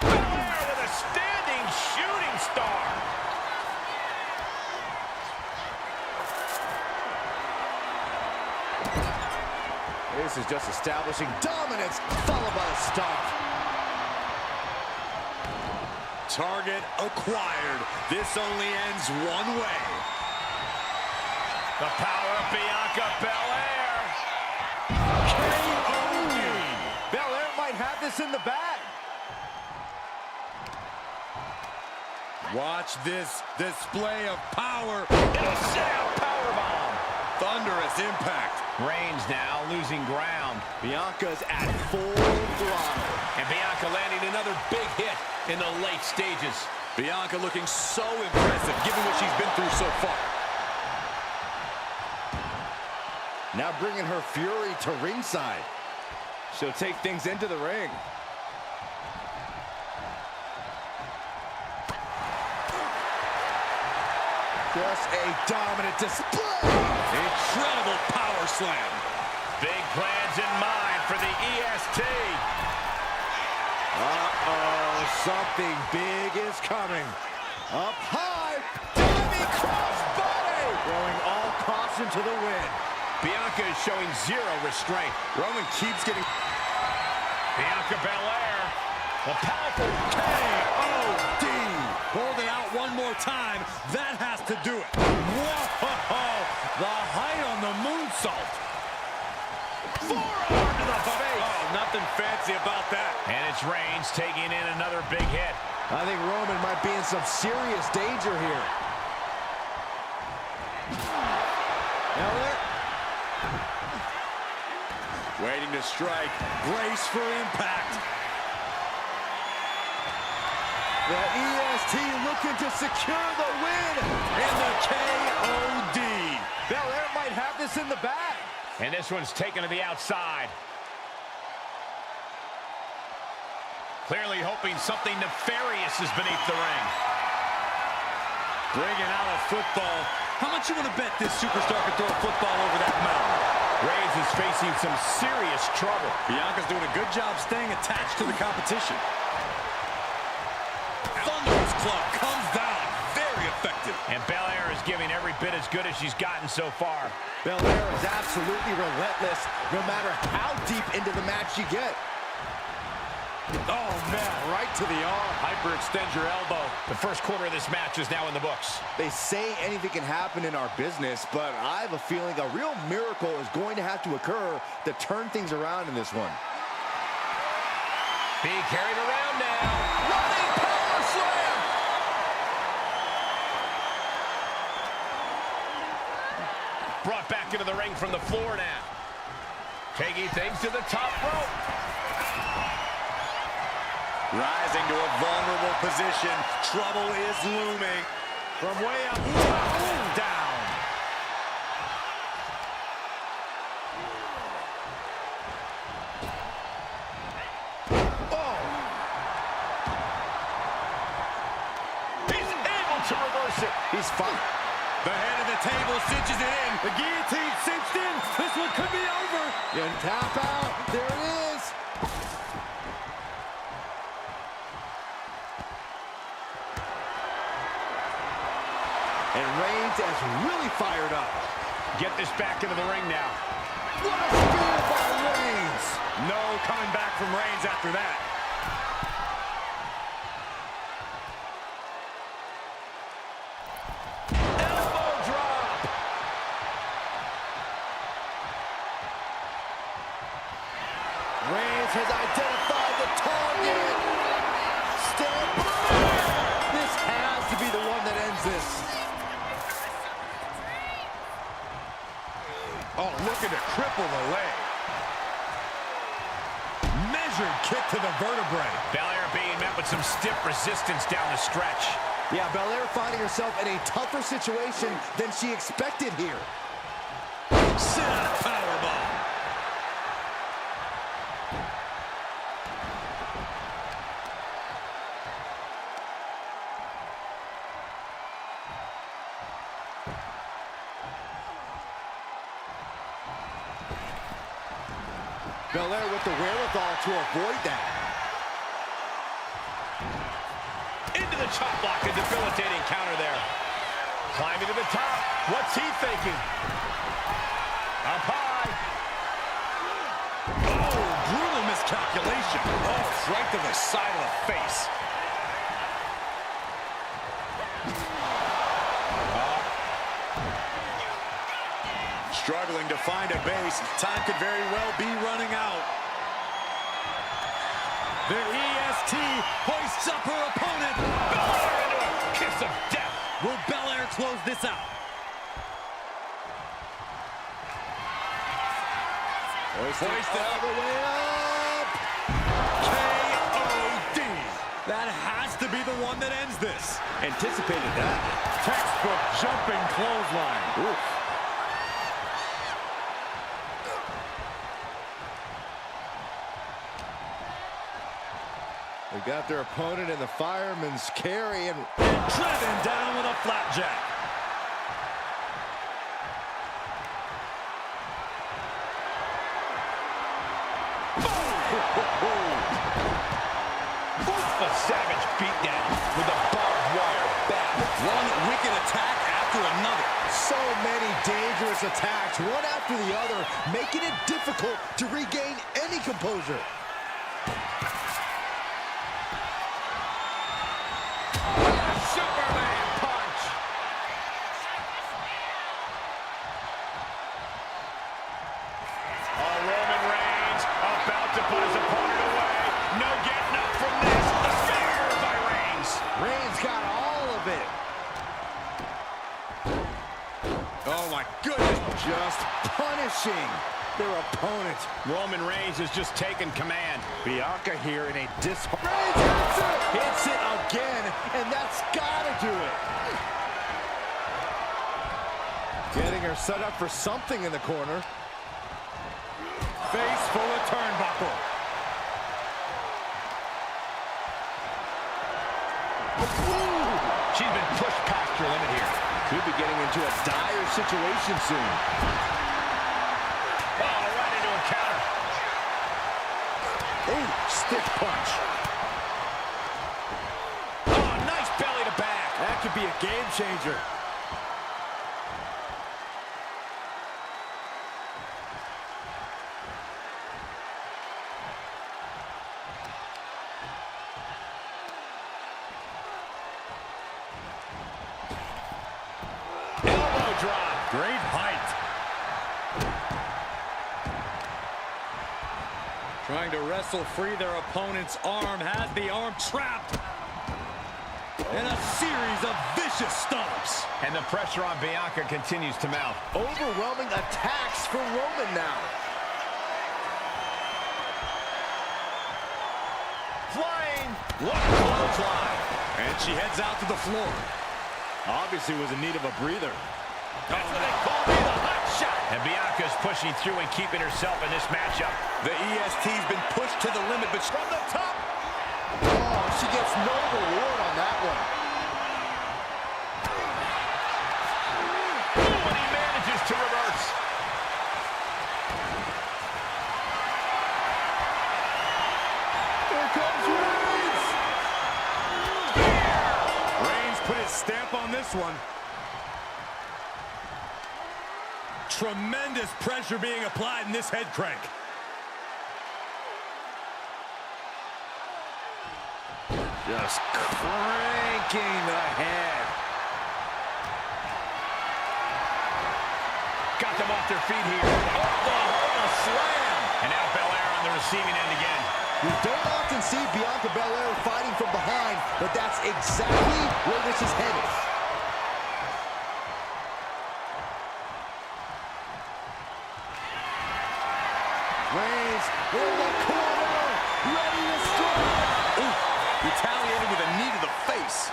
Belair with a standing shooting star. This is just establishing dominance, followed by a stop. Target acquired. This only ends one way. The power of Bianca Belair. KOD. Belair might have this in the bag. Watch this display of power. It'll set out powerbomb. Thunderous impact. Reigns now losing ground. Bianca's at full throttle. And Bianca landing another big hit in the late stages. Bianca looking so impressive given what she's been through so far. Now bringing her fury to ringside. She'll take things into the ring. Just a dominant display. Incredible power slam. Big plans in mind for the EST. Uh-oh, something big is coming. Up high, diving crossbody. Throwing all caution to the wind. Bianca is showing zero restraint. Roman keeps getting... Bianca Belair, the powerful KOD. Hold it out one more time. That has to do it. Whoa! The height on the moonsault. forearm to the face. Oh, nothing fancy about that. And it's Reigns taking in another big hit. I think Roman might be in some serious danger here. Now there. Waiting to strike. Brace for impact. The EST looking to secure the win. And the KOD. Belair might have this in the bag. And this one's taken to the outside. Clearly hoping something nefarious is beneath the ring. Bringing out a football. How much you want to bet this superstar can throw a football over that mountain? Reigns is facing some serious trouble. Bianca's doing a good job staying attached to the competition. Thunderous club comes down. Very effective. And Belair is giving every bit as good as she's gotten so far. Belair is absolutely relentless, no matter how deep into the match you get. Oh, man, right to the arm. Hyperextend your elbow. The first quarter of this match is now in the books. They say anything can happen in our business, but I have a feeling a real miracle is going to have to occur to turn things around in this one. Being carried around now. Running power slam. Brought back into the ring from the floor now. Taking things to the top rope. Rising to a vulnerable position. Trouble is looming. From way up top, down. Oh. He's able to reverse it. He's fine. The head of the table cinches it in. The guillotine cinched in. This one could be over. And tap out. There it is. And Reigns is really fired up. Get this back into the ring now. What a spear by Reigns. No coming back from Reigns after that. Elbow drop. Reigns has identified the target. Stand by. This has to be the one that ends this. Oh, looking to cripple the leg. Measured kick to the vertebrae. Belair being met with some stiff resistance down the stretch. Yeah, Belair finding herself in a tougher situation than she expected here. Sit out powerbomb. Belair with the wherewithal to avoid that. Into the chop block, a debilitating counter there. Climbing to the top. What's he thinking? Up high. Oh, brutal miscalculation. Oh, right to the side of the face. Struggling to find a base. Time could very well be running out. The EST hoists up her opponent. Belair into a kiss of death. Will Belair close this out? Hoisted all the way up. K.O.D. That has to be the one that ends this. Anticipated that. Textbook jumping clothesline. Oof. They got their opponent in the fireman's carry and Driven down with a flapjack. A savage beatdown with a barbed wire bat. One wicked attack after another. so many dangerous attacks, one after the other, making it difficult to regain any composure. Superman punch. Oh, Roman Reigns about to put his opponent away. No getting up from this. A spear by Reigns. Reigns got all of it. Oh, my goodness. Just punishing their opponent. Roman Reigns has just taken command. Bianca here in a Reigns hits it! Hits it again, and that's gotta do it. Getting her set up for something in the corner. Face full of turnbuckle. Ooh, she's been pushed past her limit here. Could be getting into a dire situation soon. Oh, right into a counter. Ooh, stiff punch. Oh, nice belly to back. That could be a game changer. Elbow drop. Great height. Trying to wrestle free their opponent's arm, has the arm trapped. And a series of vicious stomps. And the pressure on Bianca continues to mount. Overwhelming attacks for Roman now. What a clothesline. And she heads out to the floor. Obviously was in need of a breather. That's what they call me, the hot shot. And Bianca's pushing through and keeping herself in this matchup. The EST's been pushed to the limit, but From the top. Oh, she gets no reward on that one. And he manages to reverse. Here comes Reings. Reigns put his stamp on this one. Tremendous pressure being applied in this head crank. Just cranking the head. Got them off their feet here. Oklahoma slam. And now Belair on the receiving end again. We don't often see Bianca Belair fighting from behind, but that's exactly where this is headed. Reigns in the corner, ready to strike. Ooh, retaliated with a knee to the face.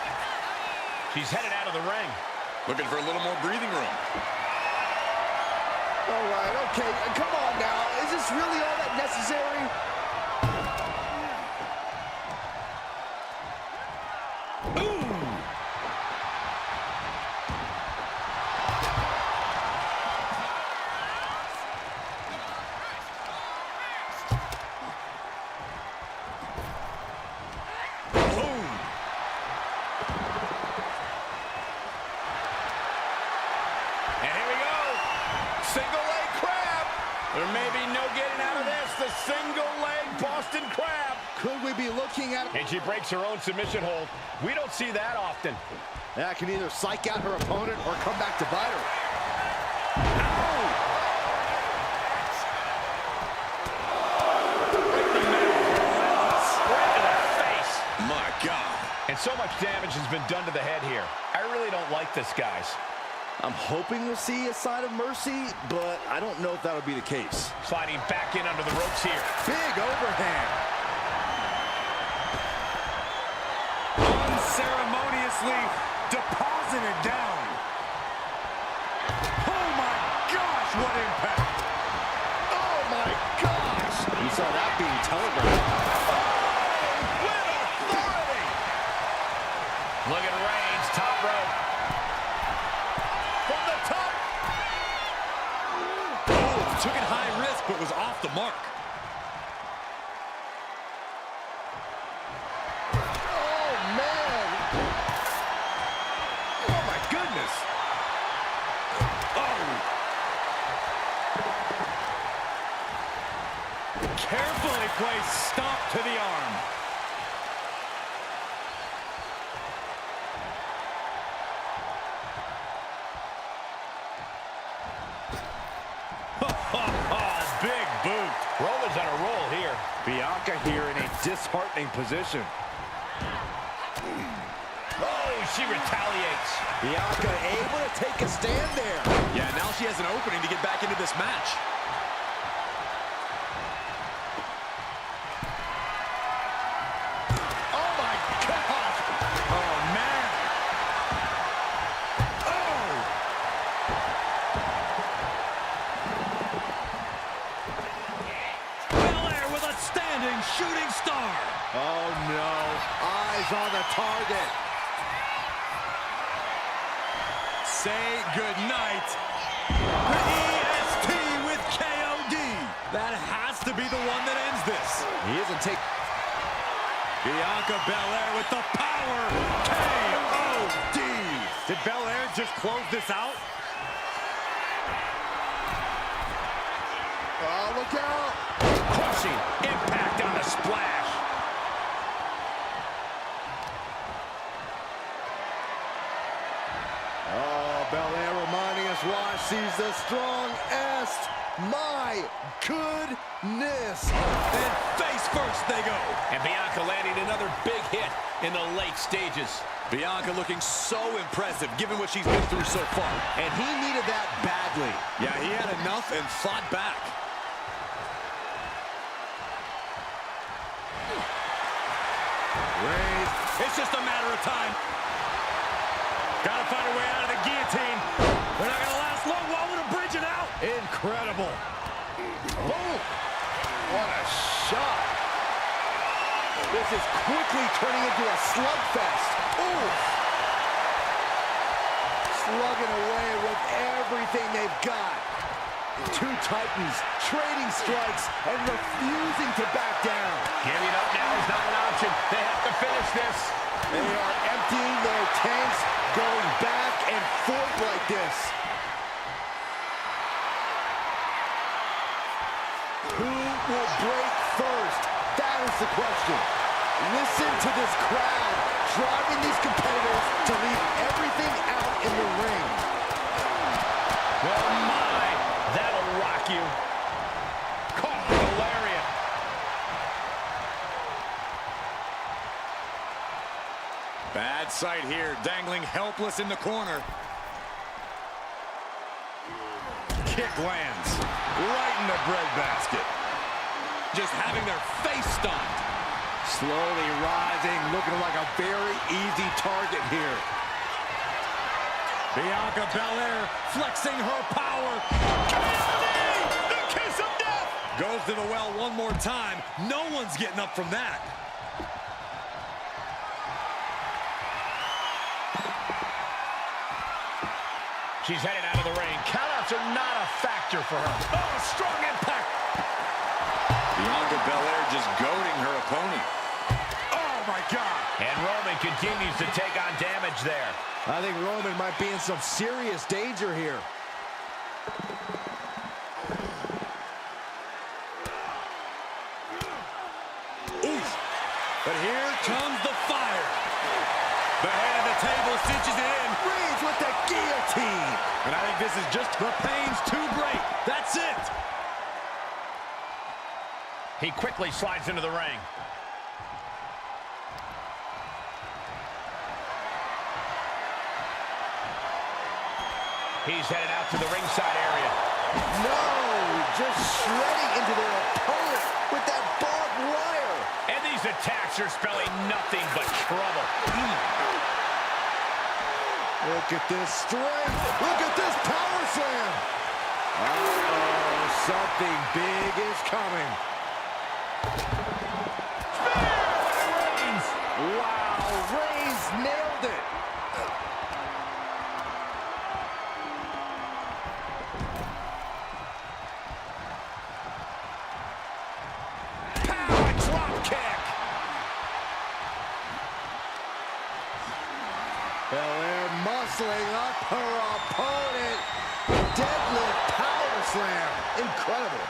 She's headed out of the ring. Looking for a little more breathing room. All right, okay, come on now. Is this really all that necessary? Single leg crab. There may be no getting out of this. The single leg Boston crab. Could we be looking at... And she breaks her own submission hold. We don't see that often. That can either psych out her opponent or come back to bite her. Right in the middle. Right to the face. My God. And so much damage has been done to the head here. I really don't like this, guys. I'm hoping we'll see a sign of mercy, but I don't know if that'll be the case. Sliding back in under the ropes here. Big overhand. Unceremoniously deposited down. Oh my gosh, what impact. Oh my gosh. You saw that being telegraphed. With authority. Look at Reigns, top rope. From the top. Oh, took it high risk, but was off the mark. Oh, man. Oh my goodness. Oh. Carefully placed stomp to the arm. Big boot. Roman's on a roll here. Bianca here in a disheartening position. Oh, she retaliates. Bianca able to take a stand there. Yeah, now she has an opening to get back into this match. Oh my gosh. Oh, man. Oh. Belair with a standing shooting star. Oh no. Eyes on the target. Say goodnight. The EST with KOD. That has to be the one that ends this. He isn't taking... Bianca Belair with the power. KOD. Did Belair just close this out? Oh, look out. Crushing impact on the splash. Oh, Belair reminding us why she's the strongest. My goodness. And face first they go. And Bianca landing another big hit in the late stages. Bianca looking so impressive given what she's been through so far. And he needed that badly. Yeah, he had enough and fought back. Reigns, it's just a matter of time. Gotta find a way out of the guillotine. They're not gonna last long. Why would bridge it out? Incredible. Boom. What a shot. This is quickly turning into a slugfest. Ooh. Slugging away with everything they've got. Two titans trading strikes and refusing to back down. Giving up now is not an option. They have to finish this. They are emptying their tanks, going back and forth like this. Who will break first? That is the question. Listen to this crowd driving these competitors to leave everything out in the ring. Oh my, that'll rock you. Caught with a lariat. Bad sight here, dangling helpless in the corner. Kick lands right in the breadbasket. Just having their face stomped. Slowly rising, looking like a very easy target here. Bianca Belair flexing her power. The kiss of death. Goes to the well one more time. No one's getting up from that. She's headed out of the ring. Countouts are not a factor for her. Oh, a strong impact. Bianca Belair just goading her opponent. Oh, my God. And Roman continues to take on damage there. I think Roman might be in some serious danger here. Oof. But here comes the fire. The head of the table cinches it in. Reigns with the guillotine. And I think this is just the pain's too great. That's it. He quickly slides into the ring. He's headed out to the ringside area. No, just shredding into their opponent with that barbed wire. And these attacks are spelling nothing but trouble. Look at this strength. Look at this power slam. Oh, something big is coming. Reigns! Wow, Reigns nailed it. Power drop kick! Belair muscling up her opponent. Deadlift power slam. Incredible.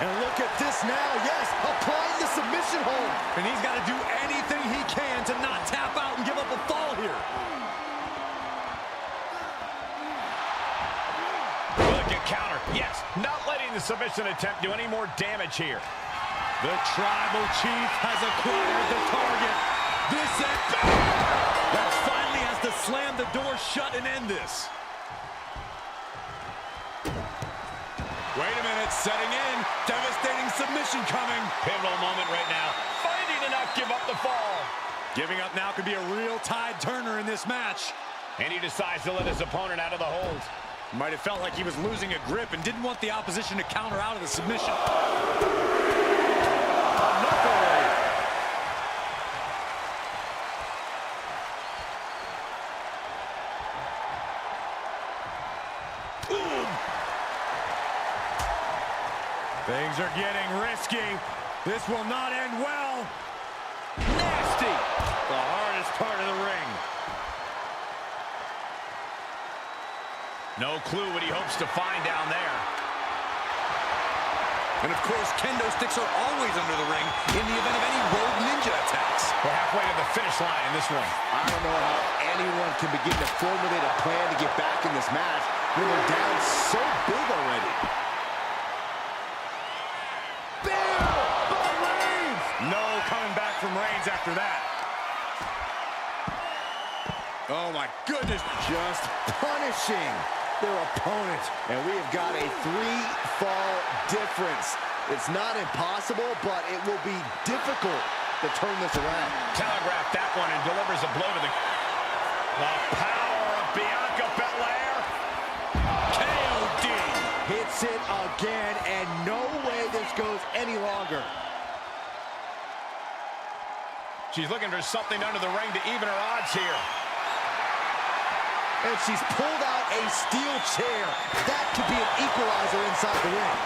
And look at this now. Yes, applying the submission hold. And he's got to do anything he can to not tap out and give up a fall here. Look at counter. Yes, not letting the submission attempt do any more damage here. The tribal chief has acquired the target. This that finally has to slam the door shut and end this. Wait a minute, setting in. Devastating submission coming. Pivotal moment right now. Finding to not give up the fall. Giving up now could be a real tide turner in this match. And he decides to let his opponent out of the hold. Might have felt like he was losing a grip and didn't want the opposition to counter out of the submission. Things are getting risky. This will not end well. Nasty! The hardest part of the ring. No clue what he hopes to find down there. And of course, kendo sticks are always under the ring in the event of any rogue ninja attacks. We're halfway to the finish line in this one. I don't know how anyone can begin to formulate a plan to get back in this match when they're down so big already. No coming back from Reigns after that. Oh my goodness. Just punishing their opponent. And we have got a 3-fall difference. It's not impossible, but it will be difficult to turn this around. Telegraphed that one and delivers a blow to the power of Bianca Belair. KOD. Hits it again, and no way this goes any longer. She's looking for something under the ring to even her odds here. And she's pulled out a steel chair. That could be an equalizer inside the ring.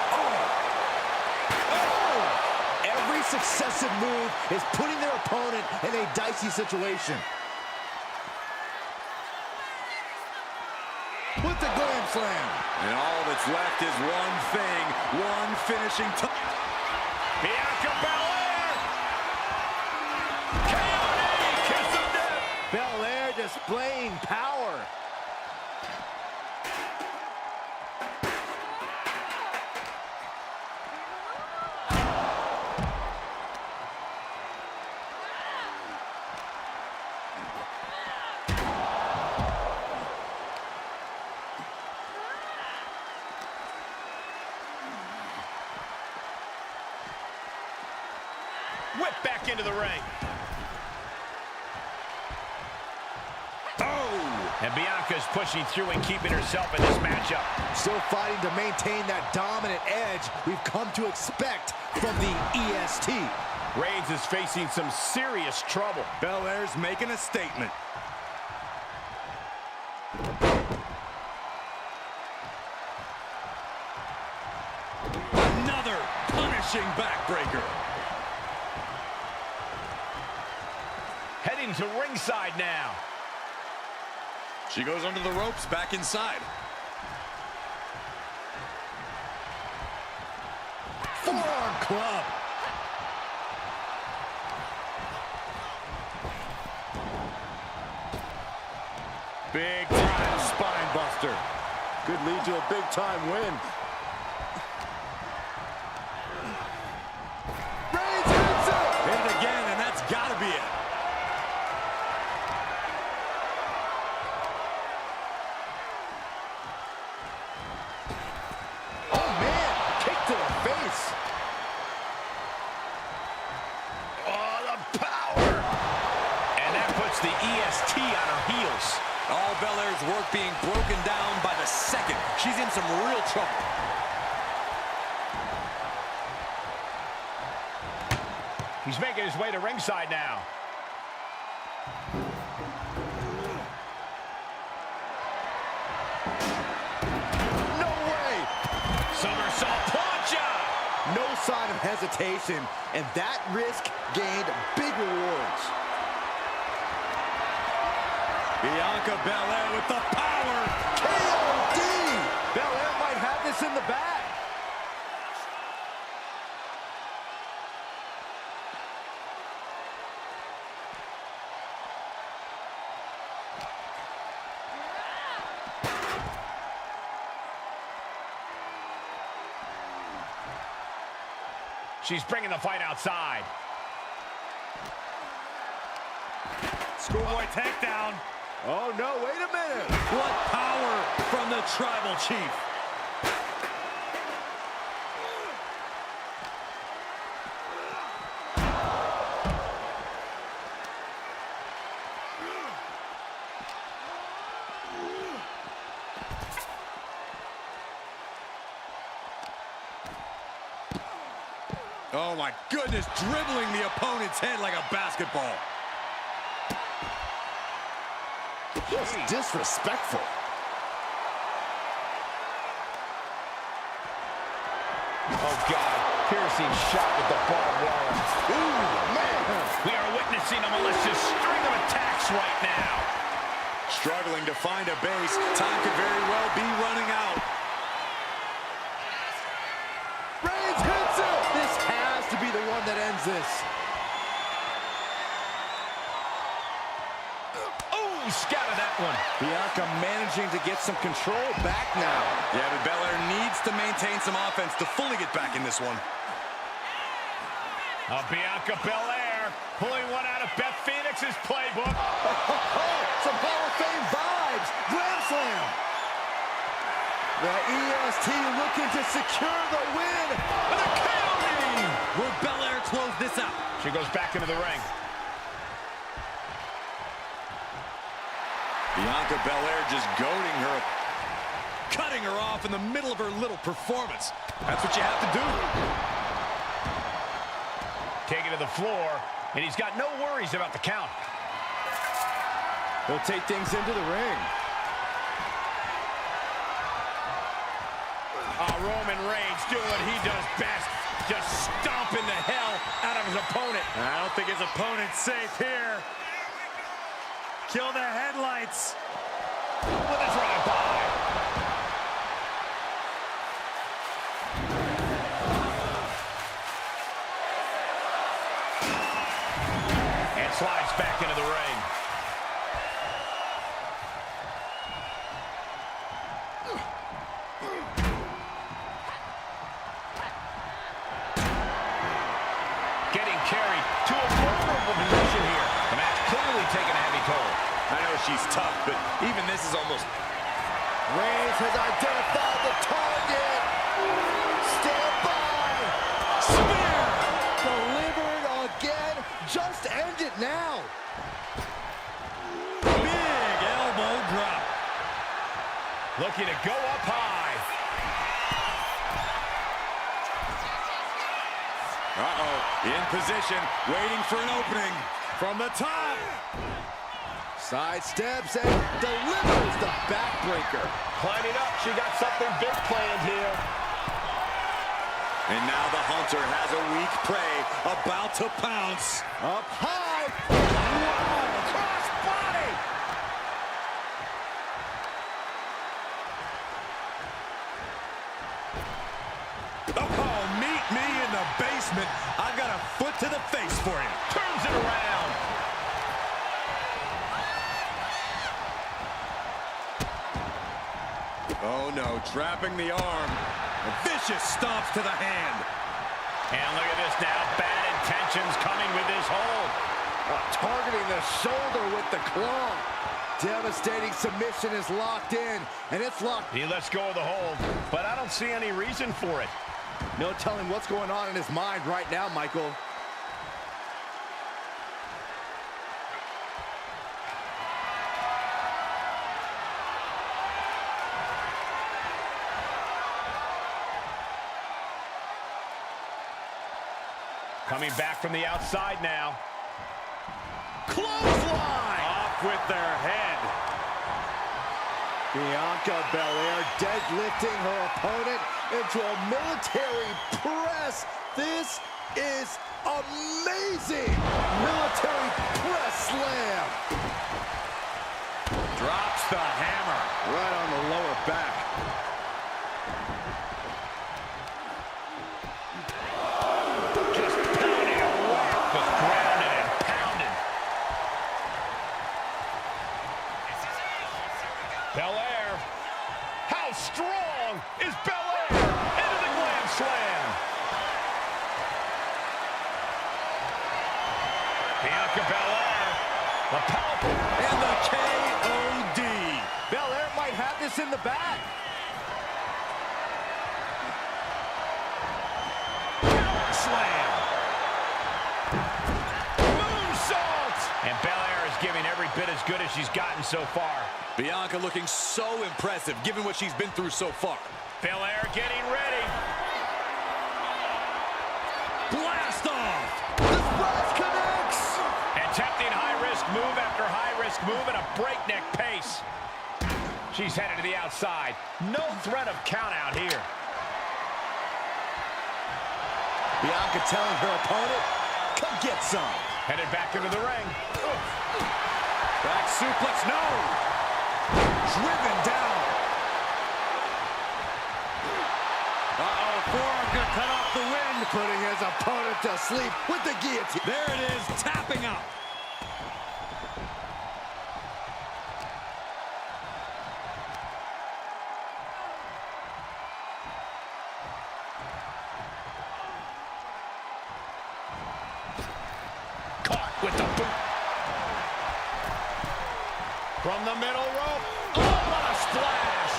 Every successive move is putting their opponent in a dicey situation. With the Glam Slam. And all that's left is one thing, one finishing touch. Bianca Belair! KOD! Kiss of death! Belair displaying power. Whip back into the ring. Oh! And Bianca's pushing through and keeping herself in this matchup. Still fighting to maintain that dominant edge we've come to expect from the EST. Reigns is facing some serious trouble. Belair's making a statement. Another punishing backbreaker. Heading to ringside now. She goes under the ropes, back inside. Forearm club. Big time spine buster. Could lead to a big time win. Reigns hits it. Hit it again, and that's gotta be it. Oh man, kick to the face. Oh, the power! And that puts the EST on her heels. All Belair's work being broken down by the second. She's in some real trouble. He's making his way to ringside now. No way. Somersault plancha! No sign of hesitation, and that risk gained big rewards. Bianca Belair with the power. KOD! Belair might have this in the bag. She's bringing the fight outside. Schoolboy takedown. Oh no, wait a minute. What power from the Tribal Chief. Oh my goodness, dribbling the opponent's head like a basketball. Just disrespectful. Oh God, piercing shot with the barbed wire. Ooh, man. We are witnessing a malicious string of attacks right now. Struggling to find a base. Time could very well be running out. Reigns hits it. This has to be the one that ends this. Oh, scattered that one. Bianca managing to get some control back now. Yeah, but Belair needs to maintain some offense to fully get back in this one. Bianca Belair pulling one out of Beth Phoenix's playbook. Oh, some Hall of Fame vibes. Grand Slam. The EST looking to secure the win. And a KO knee! Will Belair close this out? She goes back into the ring. Bianca Belair just goading her, cutting her off in the middle of her little performance. That's what you have to do. Taken to the floor, and he's got no worries about the count. He'll take things into the ring. Roman Reigns doing what he does best, just stomping the hell out of his opponent. I don't think his opponent's safe here. Kill the headlights. With a drive-by. And slides back into the ring. Getting carried to a vulnerable position here. The match clearly taking a heavy toll. I know she's tough, but even this is almost... Reigns has identified the target. Stand by. Spear! Delivered again. Just end it now. Big elbow drop. Looking to go up high. Uh-oh, in position, waiting for an opening. From the top. Sidesteps and delivers the backbreaker. Climbing up, she got something big planned here. And now the hunter has a weak prey about to pounce. Up high. Wow, cross body. Oh, meet me in the basement. I've got a foot to the face for you. Turns it around. Oh no, trapping the arm. Vicious stomps to the hand. And look at this now. Bad intentions coming with this hold. Targeting the shoulder with the claw. Devastating submission is locked in, and it's locked. He lets go of the hold, but I don't see any reason for it. No telling what's going on in his mind right now, Michael. Coming back from the outside now. Clothesline! Off with their head. Bianca Belair deadlifting her opponent into a military press. This is amazing. Military press slam. Drops the hammer. Right on the lower back. Just pounding away. Just grounded and pounded. Belair. How strong is Belair? Into the Glam Slam. Bianca Belair. The powerful. And the KOD. Belair might have this in the bag. Slam. Moonsault. And Belair is giving every bit as good as she's gotten so far. Bianca looking so impressive, given what she's been through so far. Belair getting ready. Blast off! The splash connects. Attempting high-risk move after high-risk move at a breakneck pace. She's headed to the outside. No threat of count out here. Bianca telling her opponent, come get some. Headed back into the ring. Back suplex, no! Driven down. Uh-oh, forearm gonna cut off the wind. Putting his opponent to sleep with the guillotine. There it is, tapping out. Caught with the boot. From the middle rope. Oh, what a splash!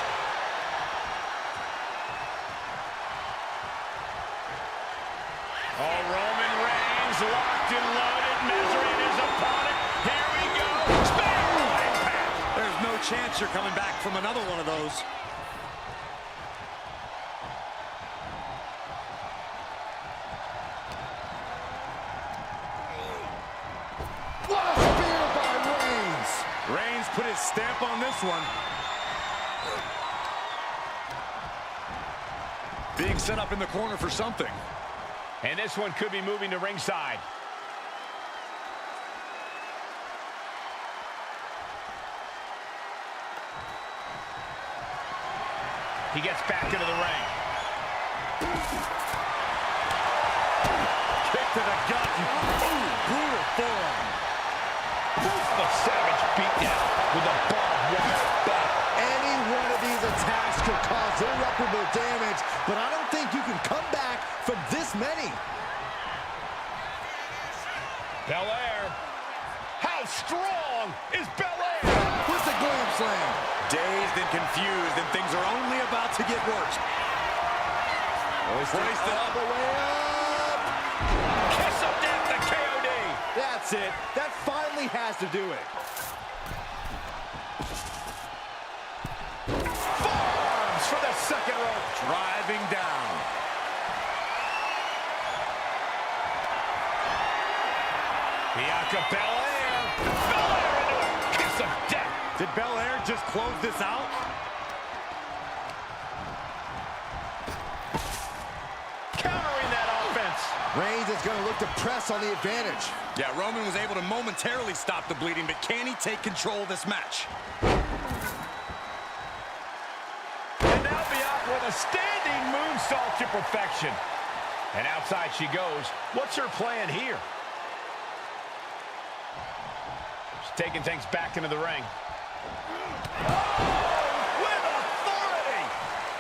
chance you're coming back from another one of those. What a spear by Reings! Reigns put his stamp on this one. Being set up in the corner for something. And this one could be moving to ringside. He gets back into the ring. Kick to the gut. Ooh, brutal forearm. The savage beatdown with a barbed wire bat. Any one of these attacks could cause irreparable damage, but I don't think you can come back from this many. Belair. How strong is Belair? With the glam slam. Dazed and confused, and things are only about to get worse. Hoisted all the way up. Kiss of death, the KOD. That's it. That finally has to do it. Forearms for the second rope. Driving down. Bianca Belair. Belair into a kiss of death. Did Belair just close this out? Countering that offense. Reigns is going to look to press on the advantage. Yeah, Roman was able to momentarily stop the bleeding, but can he take control of this match? And now Bianca with a standing moonsault to perfection. And outside she goes. What's her plan here? She's taking things back into the ring. With authority!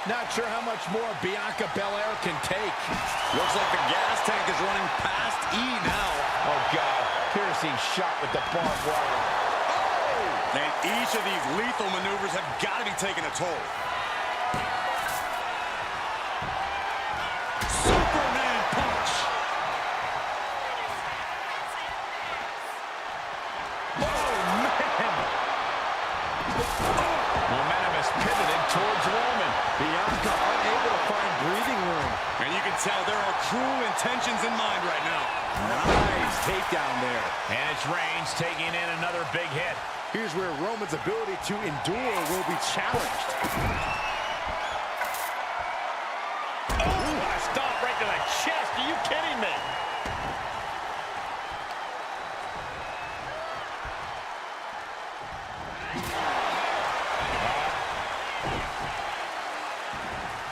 Not sure how much more Bianca Belair can take. Looks like the gas tank is running past E now. Oh, God. Piercing shot with the barbed wire. Oh! And each of these lethal maneuvers have got to be taking a toll. Superman punch! Oh, man! Momentum is pivoted towards Roman. Bianca unable to find breathing room. And you can tell there are cruel intentions in mind right now. Nice takedown there. And it's Reigns taking in another big hit. Here's where Roman's ability to endure will be challenged. Oh, what a stomp right to the chest. Are you kidding me?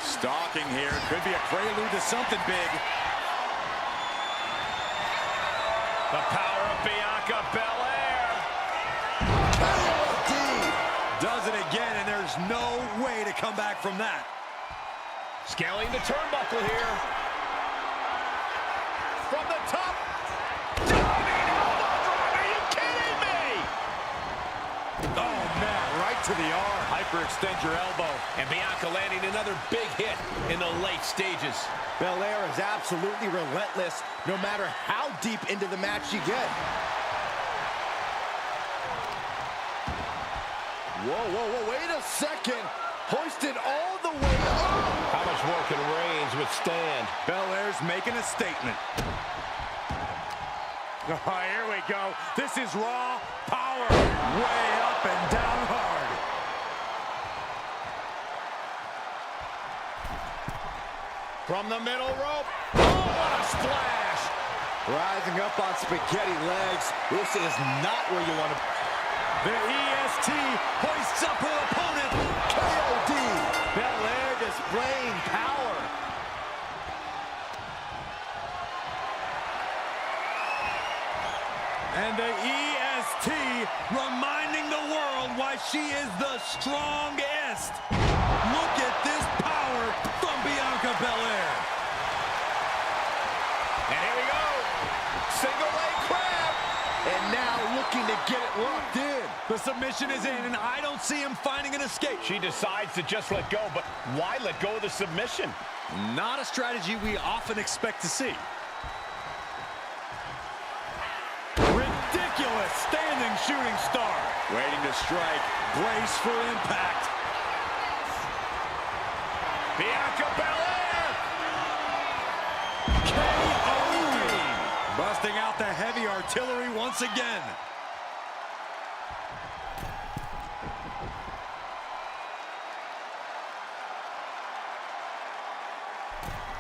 Stalking here. Could be a prelude to something big. The power of Bianca Belair. Does it again, and there's no way to come back from that. Scaling the turnbuckle here. From the top. Diving elbow drop. Are you kidding me? Oh, man, right to the arm. Hyperextend your elbow. And Bianca landing another big hit in the late stages. Belair is absolutely relentless, no matter how deep into the match you get. Whoa, whoa, whoa, wait a second. Hoisted all the way up. How much more can Reigns withstand? Belair's making a statement. Oh, here we go. This is raw power. Way up and down hard. From the middle rope. Oh, what a splash. Rising up on spaghetti legs. This is not where you want to... The EST hoists up her opponent. KOD. Belair displaying power. And the EST reminding the world why she is the strongest. Look at this power from Bianca Belair. And here we go. Single leg crab. And now looking to get it locked in. The submission is in, and I don't see him finding an escape. She decides to just let go, but why let go of the submission? Not a strategy we often expect to see. Ridiculous standing shooting star. Waiting to strike. Brace for impact. Bianca Belair! KO! Busting out the heavy artillery once again.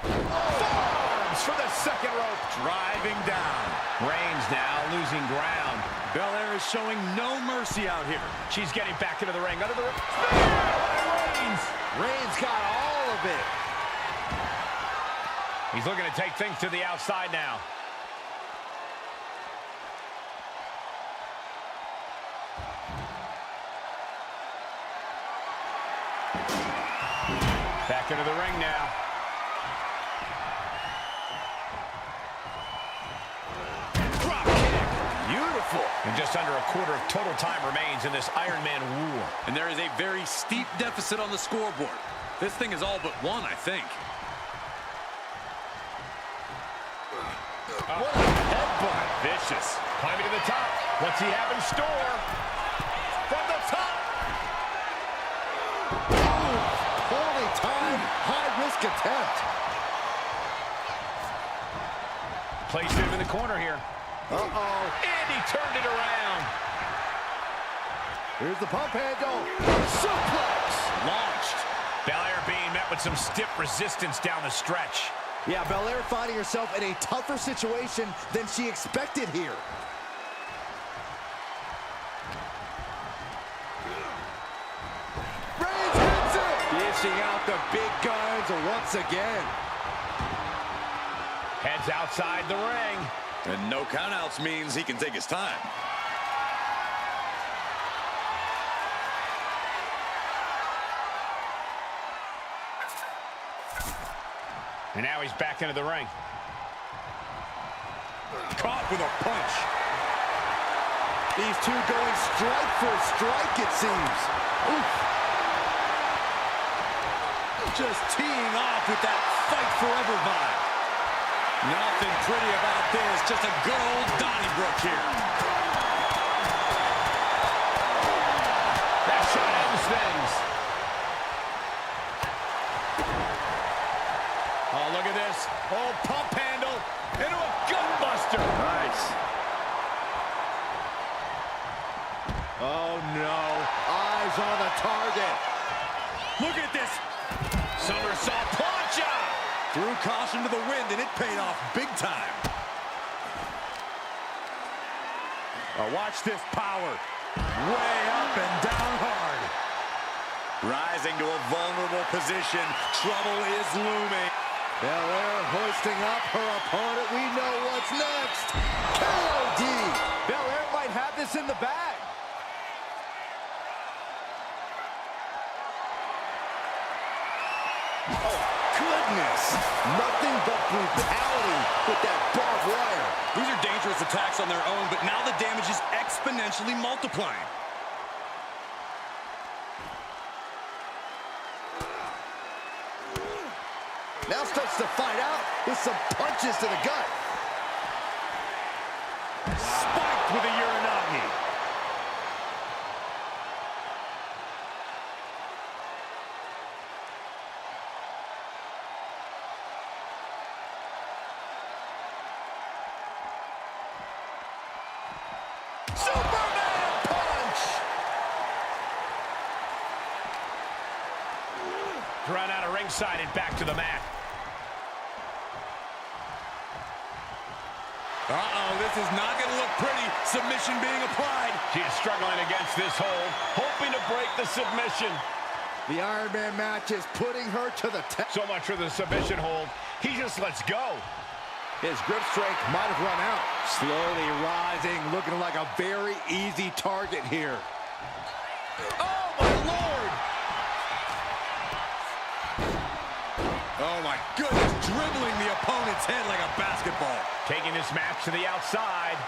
Forearms for the second rope. Driving down. Reigns now losing ground. Belair is showing no mercy out here. She's getting back into the ring. Under the ring. Reigns! Reigns got all of it. He's looking to take things to the outside now. Back into the ring now. Drop kick. Beautiful. And just under a quarter of total time remains in this Iron Man war. And there is a very steep deficit on the scoreboard. This thing is all but won, I think. What a headbutt. Vicious. Climbing to the top. What's he have in store? From the top. Poorly timed, high-risk attempt. Placed him in the corner here. Uh-oh. And he turned it around. Here's the pump handle. Suplex. Launched. Belair being met with some stiff resistance down the stretch. Yeah, Belair finding herself in a tougher situation than she expected here. Reigns hits it! Dishing out the big guns once again. Heads outside the ring. And no countouts means he can take his time. And now he's back into the ring. Caught with a punch. These two going strike for strike, it seems. Oof. Just teeing off with that fight forever vibe. Nothing pretty about this, just a good old Donnybrook here. That shot ends things. Oh, look at this. Oh, pump handle into a gutbuster. Nice. Oh, no. Eyes on the target. Look at this. Somersault plancha. Threw caution to the wind, and it paid off big time. Watch this power. Way up and down hard. Rising to a vulnerable position. Trouble is looming. Belair hoisting up her opponent. We know what's next. KOD. Belair might have this in the bag. Oh, goodness. Nothing but brutality with that barbed wire. These are dangerous attacks on their own, but now the damage is exponentially multiplying. Now starts to fight out with some punches to the gut. Spiked with a Uranagi. Superman punch. Run out of ringside and back to the mat. Uh-oh, this is not going to look pretty. Submission being applied. She is struggling against this hold, hoping to break the submission. The Iron Man match is putting her to the test. So much for the submission hold. He just lets go. His grip strength might have run out. Slowly rising, looking like a very easy target here. Oh, my Lord! Oh, my goodness. Dribbling the opponent's head like a basketball. Taking this match to the outside.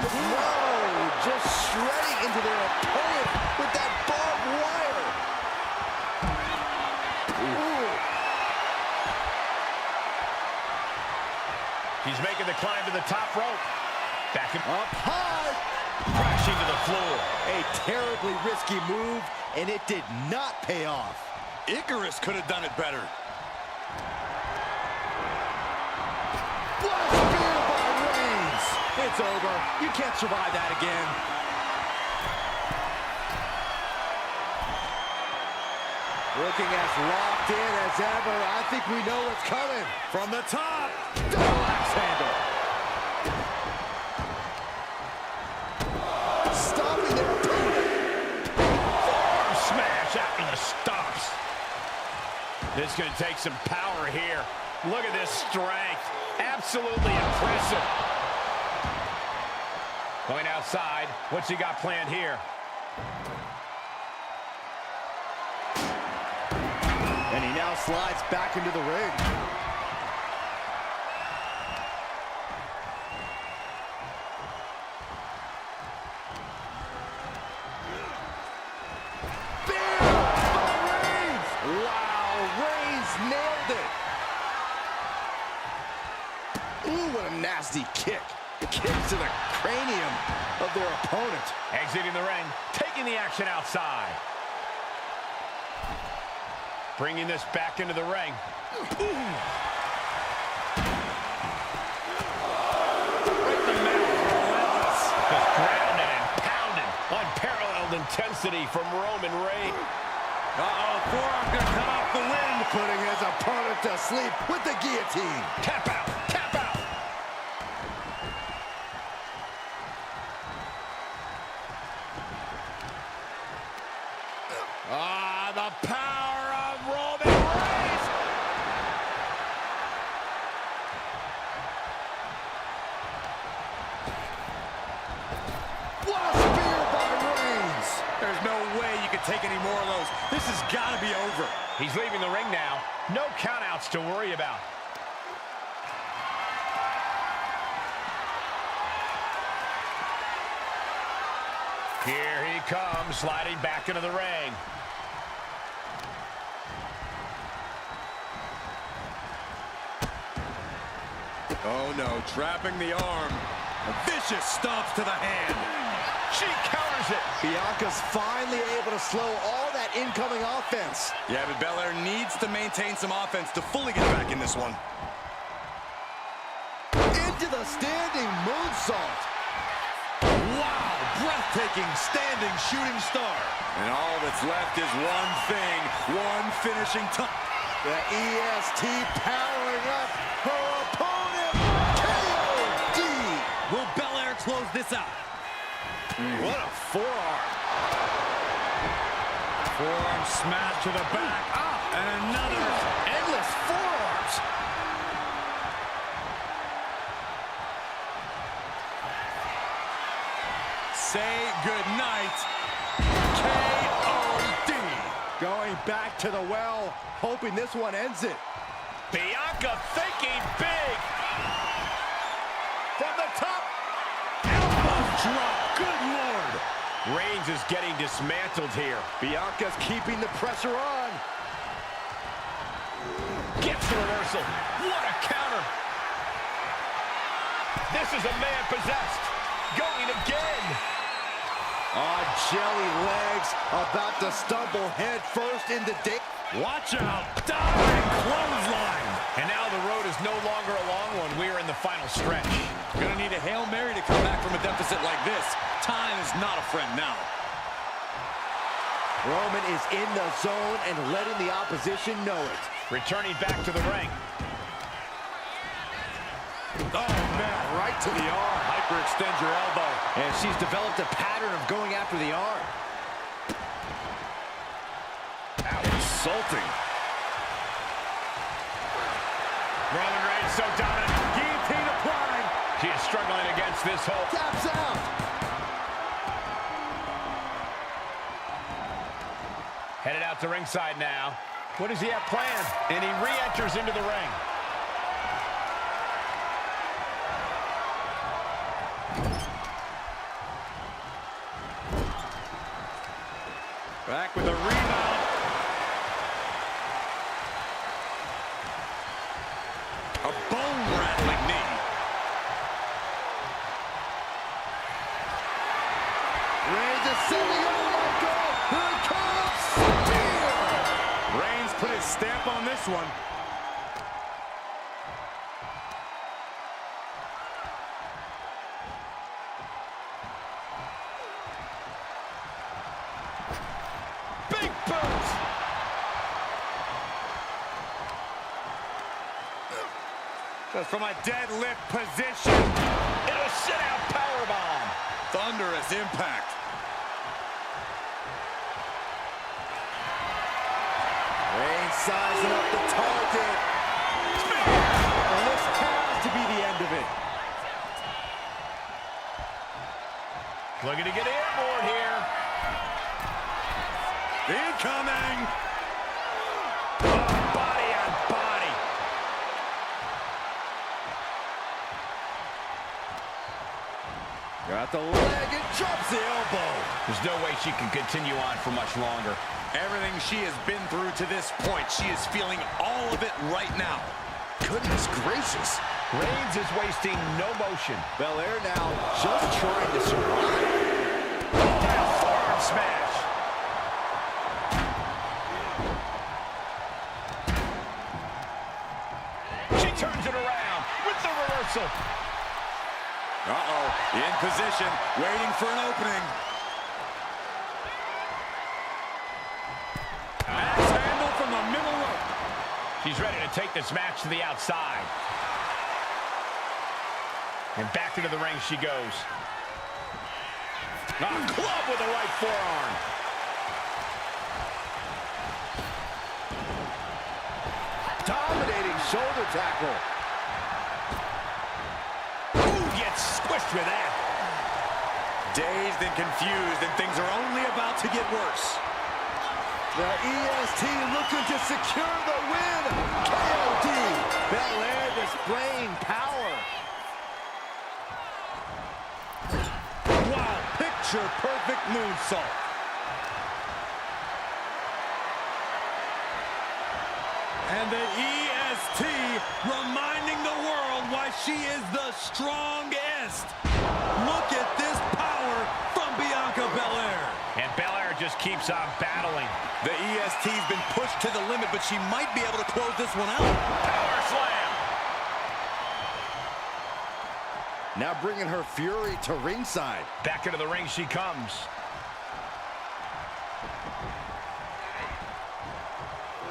Whoa, just shredding into their opponent with that barbed wire. Ooh. He's making the climb to the top rope. Back him Up high. crashing to the floor. A terribly risky move, and it did not pay off. Icarus could have done it better. What a spear by Reings. It's over. You can't survive that again. Looking as locked in as ever. I think we know what's coming. From the top. Double axe handle. Stopping their opponent. Forearm smash after the stops. This is going to take some power here. Look at this strength. Absolutely impressive. Going outside. What's he got planned here? And he now slides back into the ring. Ooh, what a nasty kick. Kick to the cranium of their opponent. Exiting the ring, taking the action outside. Bringing this back into the ring. Ooh. Right in the middle, relentless. Just grounded and pounded. Unparalleled intensity from Roman Reigns. Uh-oh, forearm gonna cut off the wind. Putting his opponent to sleep with the guillotine. Tap out, tap out. Ah, the power of Roman Reigns. What a spear by Reigns. There's no way you can take any more of those. This has got to be over. He's leaving the ring now. No countouts to worry about. Here he comes, sliding back into the ring. Oh no, trapping the arm. Vicious stomps to the hand. She counters it. Bianca's finally able to slow all that incoming offense. Yeah, but Belair needs to maintain some offense to fully get back in this one. Into the standing moonsault. Wow, breathtaking standing shooting star. And all that's left is one thing, one finishing touch. The EST powering up her opponent. KOD. Will Belair close this out? What a forearm. Forearm smash to the back. And another endless forearms. Say goodnight, KOD. Going back to the well, hoping this one ends it. Bianca thinking big. From the top. Elbow drop. Good Lord. Reigns is getting dismantled here. Bianca's keeping the pressure on. Gets the reversal. What a counter. This is a man possessed. Going again. Jelly legs, about to stumble head first into Dave. Watch out. Diving clothesline. And now the road is no longer a long one. We are in the final stretch. Gonna need a Hail Mary to come back from a deficit like this. Time is not a friend now. Roman is in the zone and letting the opposition know it. Returning back to the ring. Oh, man, right to the arm. Hyperextend your elbow. And she's developed a pattern of going after the arm. Insulting. Roman Reigns so dominant. Guillotine applied. She is struggling against this hold. Taps out. Headed out to ringside now. What does he have planned? And he re-enters into the ring. Back with a rebound. A bone-rattling knee. on this one. Big boot. Just from a deadlift position. Into a sit-out powerbomb. Thunderous impact. Reigns sizing up the target. And this has to be the end of it. Looking to get airborne here. Incoming. Oh, body on body. Got the leg and drops the elbow. There's no way she can continue on for much longer. Everything she has been through to this point, she is feeling all of it right now. Goodness gracious. Reigns is wasting no motion. Belair now just trying to survive. Forearm smash. She turns it around with the reversal. Uh-oh, in position, waiting for an opening. Axe handle from the middle rope. She's ready to take this match to the outside. And back into the ring she goes. A club with the right forearm. Dominating shoulder tackle. Gets squished with that. Dazed and confused, and things are only about to get worse. The EST looking to secure the win. KOD. Belair displaying power. Wow, picture-perfect moonsault. And the EST reminding the world why she is the strongest. Look at this power from Bianca Belair. And Belair just keeps on battling. The EST's been pushed to the limit, but she might be able to close this one out. Power slam. Now bringing her fury to ringside. Back into the ring she comes.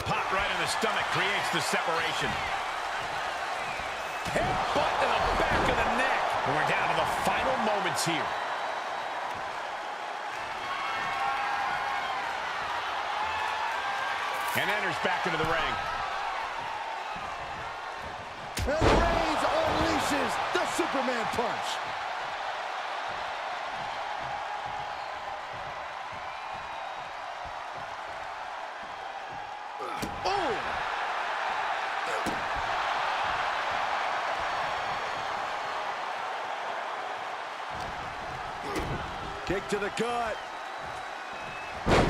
Pop right in the stomach creates the separation. Headbutt to the back of the neck. And we're down to the final moments here. And enters back into the ring. And Reigns unleashes the Superman punch. Oh! Kick to the gut. Boom!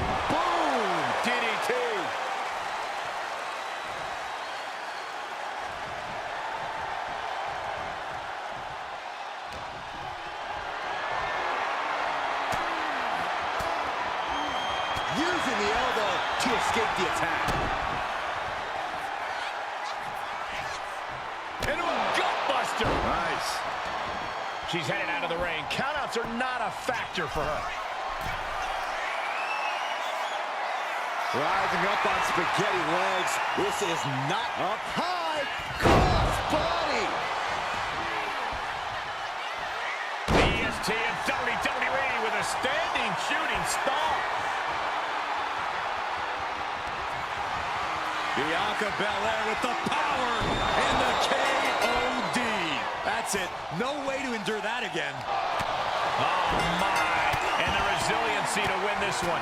DDT. Using the elbow to escape the attack. Into a gutbuster. Nice. She's headed out of the ring. Countouts are not a factor for her. Rising up on spaghetti legs. This is not up high. Cross body. The EST of WWE with a standing shooting star. Bianca Belair with the power and the KOD. That's it. No way to endure that again. Oh, my. And the resiliency to win this one.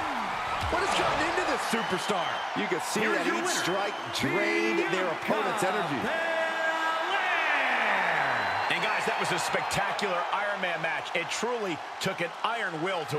What has gotten into this superstar? You can see that each strike drained their opponent's energy. And guys, that was a spectacular Iron Man match. It truly took an iron will to